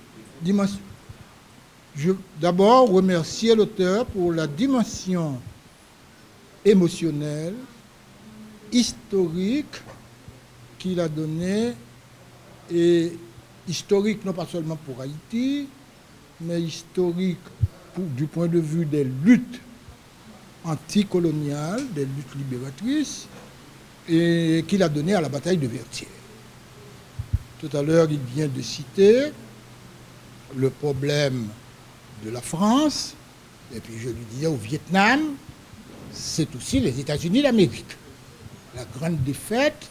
D'abord remercier l'auteur pour la dimension émotionnelle, historique qu'il a donnée, et historique non pas seulement pour Haïti, mais historique du point de vue des luttes anticoloniales, des luttes libératrices, et qu'il a donné à la bataille de Vertières. Tout à l'heure, il vient de citer le problème de la France, et puis je lui disais au Vietnam, c'est aussi les États-Unis d'Amérique. La grande défaite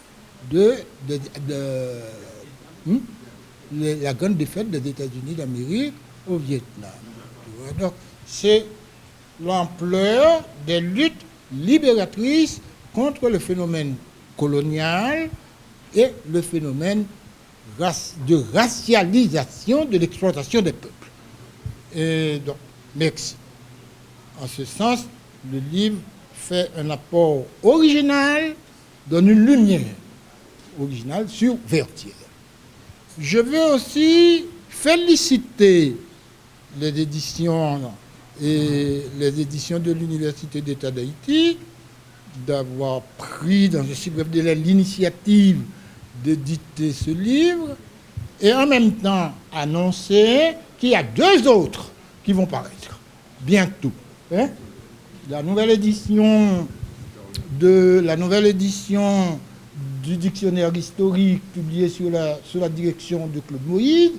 la grande défaite des États-Unis d'Amérique au Vietnam. Donc, c'est l'ampleur des luttes libératrices contre le phénomène colonial et le phénomène de racialisation de l'exploitation des peuples. Et donc, merci. En ce sens, le livre fait un apport original, donne une lumière originale sur Vertières. Je veux aussi féliciter les éditions de l'Université d'État d'Haïti d'avoir pris dans un si bref délai l'initiative d'éditer ce livre et en même temps annoncer qu'il y a 2 autres qui vont paraître bientôt. Hein? La nouvelle édition du dictionnaire historique publié sous la direction de Claude Moïse,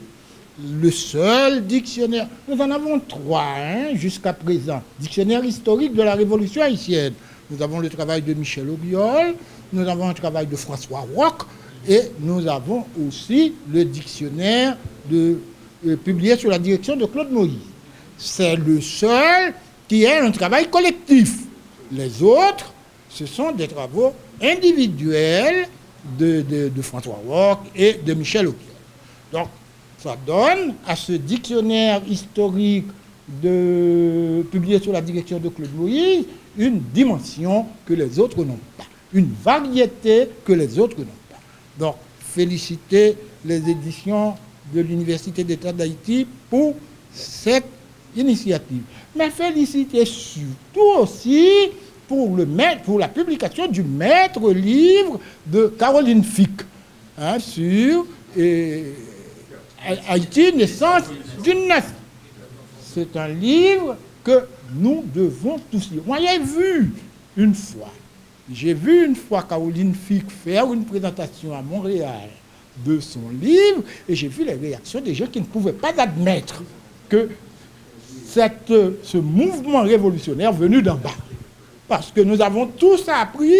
le seul dictionnaire. Nous en avons 3 jusqu'à présent. Dictionnaire historique de la Révolution haïtienne. Nous avons le travail de Michel Auriol, nous avons un travail de François Roch, et nous avons aussi le dictionnaire publié sous la direction de Claude Moïse. C'est le seul qui est un travail collectif. Les autres, ce sont des travaux individuels de François Roch et de Michel Auriol. Donc, ça donne à ce dictionnaire historique publié sous la direction de Claude Moïse une dimension que les autres n'ont pas, une variété que les autres n'ont pas. Donc, féliciter les éditions de l'Université d'État d'Haïti pour cette initiative. Mais féliciter surtout aussi pour la publication du maître livre de Caroline Fick sur Haïti, naissance d'une nation. C'est un livre que nous devons tous lire. Moi, j'ai vu une fois Caroline Fick faire une présentation à Montréal de son livre, et j'ai vu les réactions des gens qui ne pouvaient pas admettre que ce mouvement révolutionnaire venu d'en bas. Parce que nous avons tous appris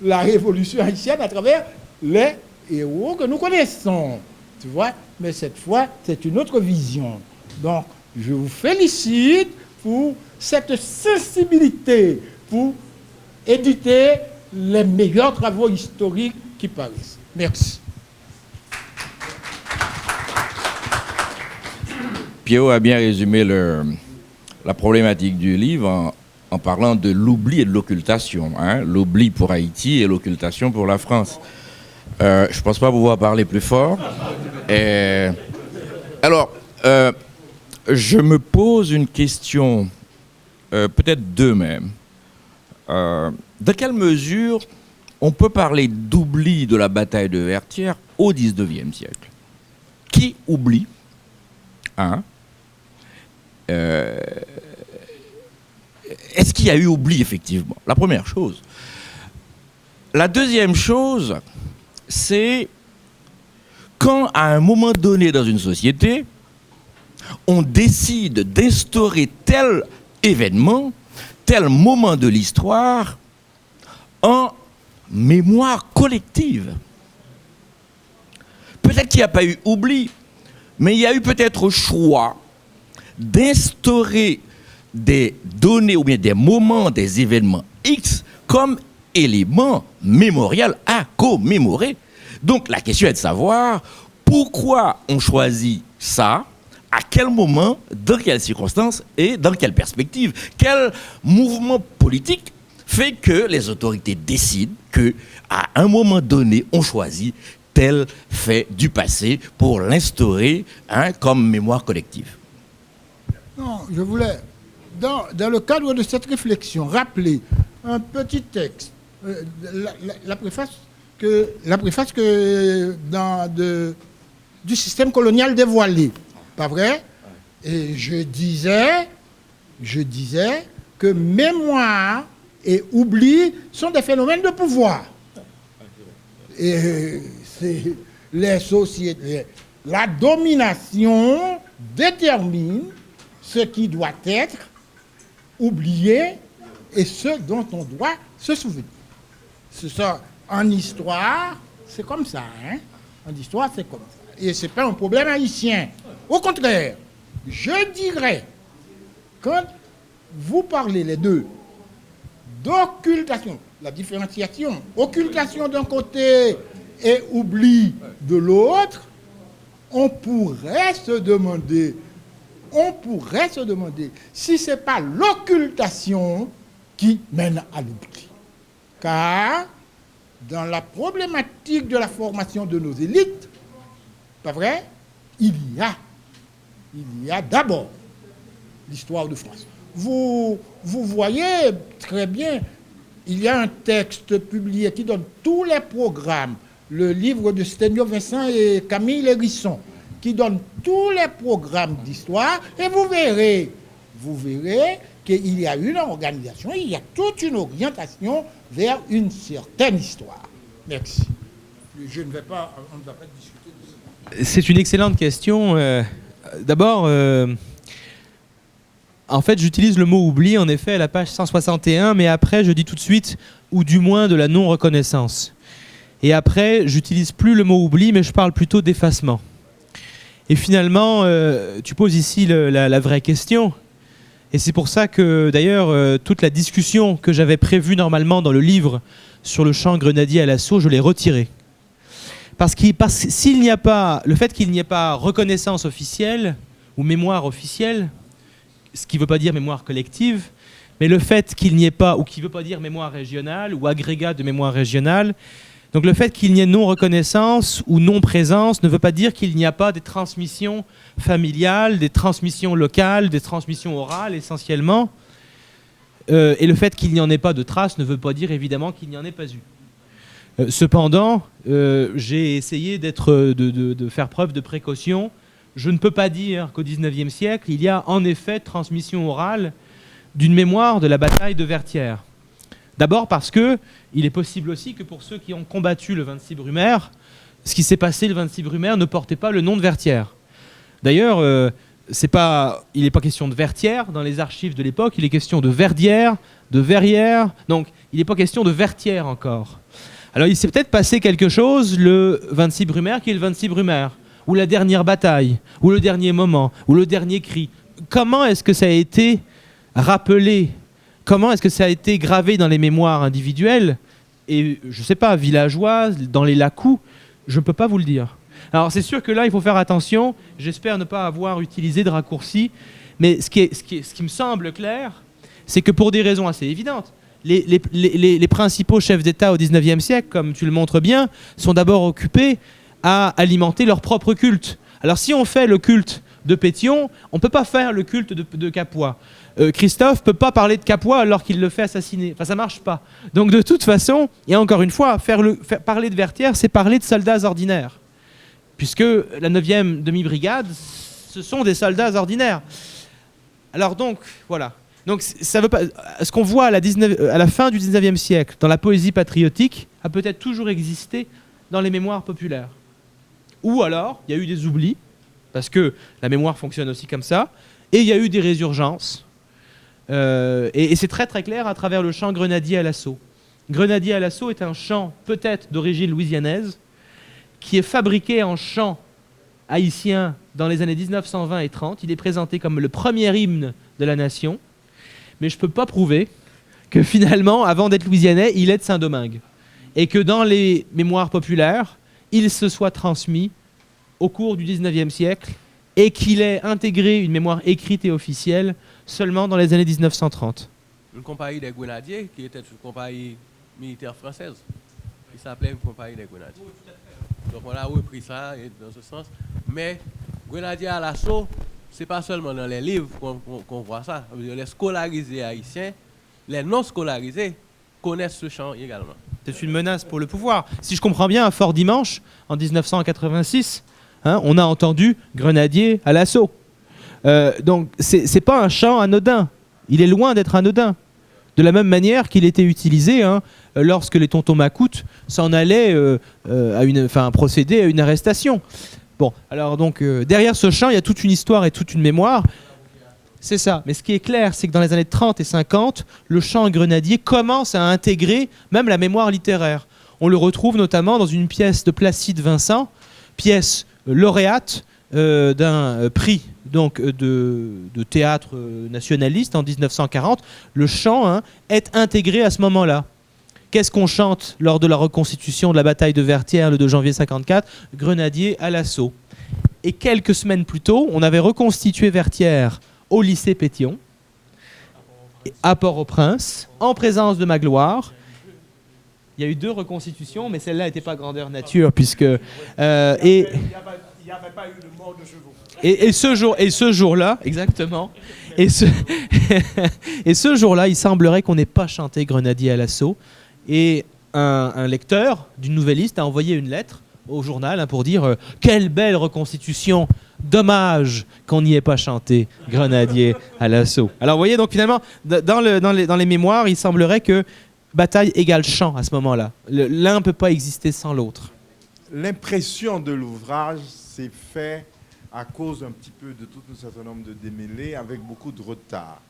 la révolution haïtienne à travers les héros que nous connaissons. Tu vois? Mais cette fois, c'est une autre vision. Donc, je vous félicite pour cette sensibilité, pour éditer les meilleurs travaux historiques qui paraissent. Merci. Pierrot a bien résumé la problématique du livre en parlant de l'oubli et de l'occultation. L'oubli pour Haïti et l'occultation pour la France. Je ne pense pas pouvoir parler plus fort. Alors, je me pose une question, peut-être 2 même. Dans quelle mesure on peut parler d'oubli de la bataille de Vertières au XIXe siècle? Qui oublie? Est-ce qu'il y a eu oubli, effectivement? La première chose. La deuxième chose, c'est quand, à un moment donné dans une société, on décide d'instaurer tel événement, tel moment de l'histoire en mémoire collective. Peut-être qu'il n'y a pas eu oubli, mais il y a eu peut-être choix d'instaurer des données ou bien des moments, des événements X comme éléments mémoriels à commémorer. Donc la question est de savoir pourquoi on choisit ça, à quel moment, dans quelles circonstances et dans quelle perspective. Quel mouvement politique fait que les autorités décident qu'à un moment donné, on choisit tel fait du passé pour l'instaurer comme mémoire collective. Non, je voulais, dans le cadre de cette réflexion, rappeler un petit texte, la préface du système colonial dévoilé, pas vrai? Et je disais que mémoire et oubli sont des phénomènes de pouvoir. Et c'est les sociétés, la domination détermine ce qui doit être oublié et ce dont on doit se souvenir. C'est ça. En histoire, c'est comme ça. En histoire, c'est comme ça. Et ce n'est pas un problème haïtien. Au contraire, je dirais, quand vous parlez les deux d'occultation, la différenciation, occultation d'un côté et oubli de l'autre, on pourrait se demander si ce n'est pas l'occultation qui mène à l'oubli. Car dans la problématique de la formation de nos élites, pas vrai, il y a d'abord l'histoire de France. Vous voyez très bien, il y a un texte publié qui donne tous les programmes le livre de Sténio Vincent et Camille Lérisson, qui donne tous les programmes d'histoire, et vous verrez qu'il y a une organisation, il y a toute une orientation vers une certaine histoire. Merci. On ne va pas discuter de ça. C'est une excellente question. D'abord, en fait, j'utilise le mot oubli, en effet, à la page 161, mais après, je dis tout de suite, ou du moins de la non-reconnaissance. Et après, j'utilise plus le mot oubli, mais je parle plutôt d'effacement. Et finalement, tu poses ici la vraie question. Et c'est pour ça que, d'ailleurs, toute la discussion que j'avais prévue normalement dans le livre sur le chant grenadier à l'assaut, je l'ai retirée. Parce que s'il n'y a pas, le fait qu'il n'y ait pas reconnaissance officielle ou mémoire officielle, ce qui ne veut pas dire mémoire collective, mais le fait qu'il n'y ait pas, ou qui ne veut pas dire mémoire régionale ou agrégat de mémoire régionale, donc le fait qu'il n'y ait non-reconnaissance ou non-présence ne veut pas dire qu'il n'y a pas des transmissions familiales, des transmissions locales, des transmissions orales essentiellement. Et le fait qu'il n'y en ait pas de traces ne veut pas dire évidemment qu'il n'y en ait pas eu. Cependant, j'ai essayé de faire preuve de précaution. Je ne peux pas dire qu'au XIXe siècle, il y a en effet transmission orale d'une mémoire de la bataille de Vertières. D'abord parce qu'il est possible aussi que pour ceux qui ont combattu le 26 Brumaire, ce qui s'est passé le 26 Brumaire ne portait pas le nom de Vertières. D'ailleurs, il n'est pas question de Vertières dans les archives de l'époque, il est question de Verdières, de Verrières, donc il n'est pas question de Vertières encore. Alors il s'est peut-être passé quelque chose le 26 Brumaire qui est le 26 Brumaire, ou la dernière bataille, ou le dernier moment, ou le dernier cri. Comment est-ce que ça a été rappelé ? Comment est-ce que ça a été gravé dans les mémoires individuelles et, je ne sais pas, villageoises, dans les lacous? Je ne peux pas vous le dire. Alors c'est sûr que là, il faut faire attention. J'espère ne pas avoir utilisé de raccourcis. Mais ce qui me semble clair, c'est que pour des raisons assez évidentes, les principaux chefs d'État au XIXe siècle, comme tu le montres bien, sont d'abord occupés à alimenter leur propre culte. Alors si on fait le culte de Pétion, on ne peut pas faire le culte de Capois. Christophe ne peut pas parler de Capois alors qu'il le fait assassiner. Enfin, ça ne marche pas. Donc de toute façon, et encore une fois, parler de Vertières, c'est parler de soldats ordinaires. Puisque la 9e demi-brigade, ce sont des soldats ordinaires. Alors donc, voilà. Donc ça veut pas, ce qu'on voit à la fin du 19e siècle, dans la poésie patriotique, a peut-être toujours existé dans les mémoires populaires. Ou alors, il y a eu des oublis, parce que la mémoire fonctionne aussi comme ça, et il y a eu des résurgences. Et c'est très très clair à travers le chant Grenadier à l'assaut. Grenadier à l'assaut est un chant peut-être d'origine louisianaise, qui est fabriqué en chant haïtien dans les années 1920 et 30. Il est présenté comme le premier hymne de la nation, mais je ne peux pas prouver que finalement, avant d'être louisianais, il est de Saint-Domingue. Et que dans les mémoires populaires, il se soit transmis au cours du 19e siècle et qu'il ait intégré une mémoire écrite et officielle seulement dans les années 1930. Une compagnie des Grenadiers, qui était une compagnie militaire française, qui s'appelait une compagnie des Grenadiers. Donc on a repris ça dans ce sens. Mais Grenadier à l'assaut, ce n'est pas seulement dans les livres qu'on voit ça. Les scolarisés haïtiens, les non scolarisés connaissent ce chant également. C'est une menace pour le pouvoir. Si je comprends bien, à Fort-Dimanche, en 1986, on a entendu Grenadier à l'assaut. Donc, c'est pas un chant anodin. Il est loin d'être anodin. De la même manière qu'il était utilisé lorsque les tontons Macoutes s'en allaient procéder à une arrestation. Bon, alors donc, derrière ce chant, il y a toute une histoire et toute une mémoire. C'est ça. Mais ce qui est clair, c'est que dans les années 30 et 50, le chant grenadier commence à intégrer même la mémoire littéraire. On le retrouve notamment dans une pièce de Placide Vincent, pièce lauréate d'un prix donc, de théâtre nationaliste en 1940. Le chant est intégré à ce moment-là. Qu'est-ce qu'on chante lors de la reconstitution de la bataille de Vertières le 2 janvier 1954 ? Grenadier à l'assaut. Et quelques semaines plus tôt, on avait reconstitué Vertières au lycée Pétion, à Port-au-Prince, en présence de Magloire. Il y a eu 2 reconstitutions, mais celle-là n'était pas grandeur nature, puisque... il n'y avait pas eu de mort de chevaux. Et ce jour-là, exactement, et ce jour-là, il semblerait qu'on n'ait pas chanté Grenadier à l'assaut. Et un lecteur d'une nouvelliste a envoyé une lettre au journal pour dire quelle belle reconstitution, dommage qu'on n'y ait pas chanté Grenadier à l'assaut. Alors vous voyez, donc finalement, dans les mémoires, il semblerait que bataille égale chant à ce moment-là. L'un ne peut pas exister sans l'autre. L'impression de l'ouvrage s'est faite à cause un petit peu de tout un certain nombre de démêlés avec beaucoup de retard.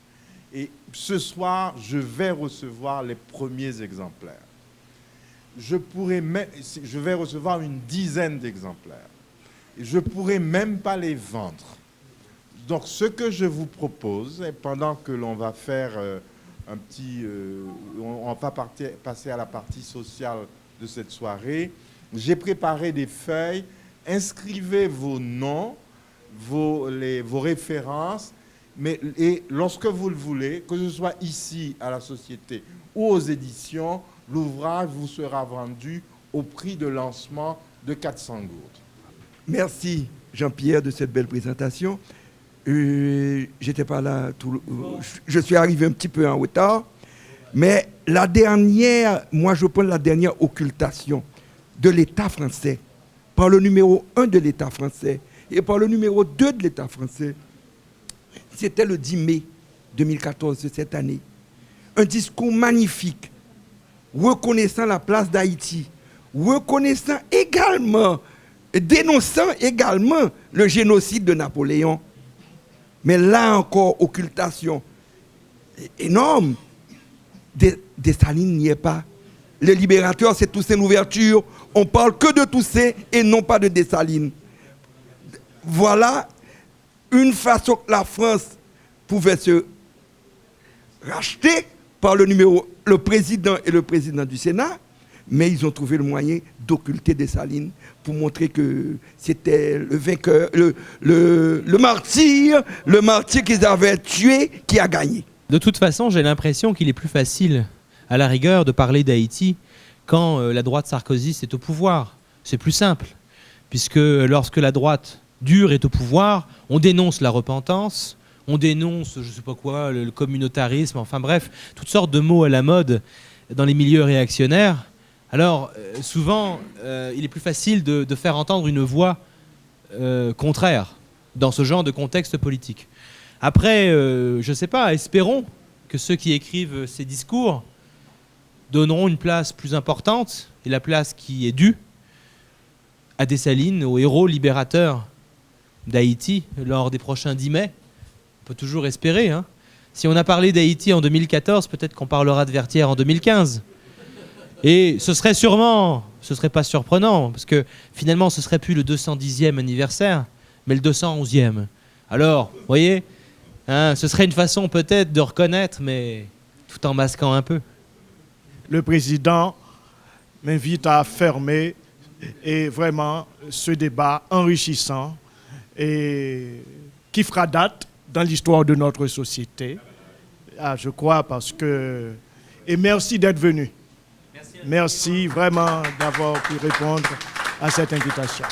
Et ce soir, je vais recevoir les premiers exemplaires. Je vais recevoir une dizaine d'exemplaires. Je ne pourrai même pas les vendre. Donc, ce que je vous propose, et pendant que l'on va faire on va passer à la partie sociale de cette soirée, j'ai préparé des feuilles. Inscrivez vos noms, vos références, et lorsque vous le voulez, que ce soit ici à la Société ou aux éditions, l'ouvrage vous sera vendu au prix de lancement de 400 gourdes. Merci Jean-Pierre de cette belle présentation. J'étais pas là, je suis arrivé un petit peu en retard, mais la dernière, moi je prends la dernière occultation de l'État français, par le numéro 1 de l'État français et par le numéro 2 de l'État français. C'était le 10 mai 2014, cette année. Un discours magnifique, reconnaissant la place d'Haïti, reconnaissant également, dénonçant également le génocide de Napoléon. Mais là encore, occultation énorme. Dessalines n'y est pas. Le libérateur, c'est Toussaint Louverture. On parle que de Toussaint et non pas de Dessalines. Voilà une façon que la France pouvait se racheter par le président et le président du Sénat, mais ils ont trouvé le moyen d'occulter Dessalines pour montrer que c'était le vainqueur, le martyr qu'ils avaient tué qui a gagné. De toute façon, j'ai l'impression qu'il est plus facile, à la rigueur, de parler d'Haïti quand la droite sarkozyste est au pouvoir. C'est plus simple, puisque lorsque la droite dure est au pouvoir, on dénonce la repentance, on dénonce, je ne sais pas quoi, le communautarisme, enfin bref, toutes sortes de mots à la mode dans les milieux réactionnaires. Alors, souvent, il est plus facile de faire entendre une voix contraire dans ce genre de contexte politique. Après, je ne sais pas, espérons que ceux qui écrivent ces discours donneront une place plus importante, et la place qui est due à Dessalines, au héros libérateur d'Haïti, lors des prochains 10 mai. On peut toujours espérer. Hein. Si on a parlé d'Haïti en 2014, peut-être qu'on parlera de Vertières en 2015. Et ce serait pas surprenant, parce que finalement, ce serait plus le 210e anniversaire, mais le 211e. Alors, vous voyez, hein, ce serait une façon peut-être de reconnaître, mais tout en masquant un peu. Le président m'invite à fermer et vraiment ce débat enrichissant et qui fera date dans l'histoire de notre société. Ah, je crois parce que... Et merci d'être venu. Merci vraiment d'avoir pu répondre à cette invitation.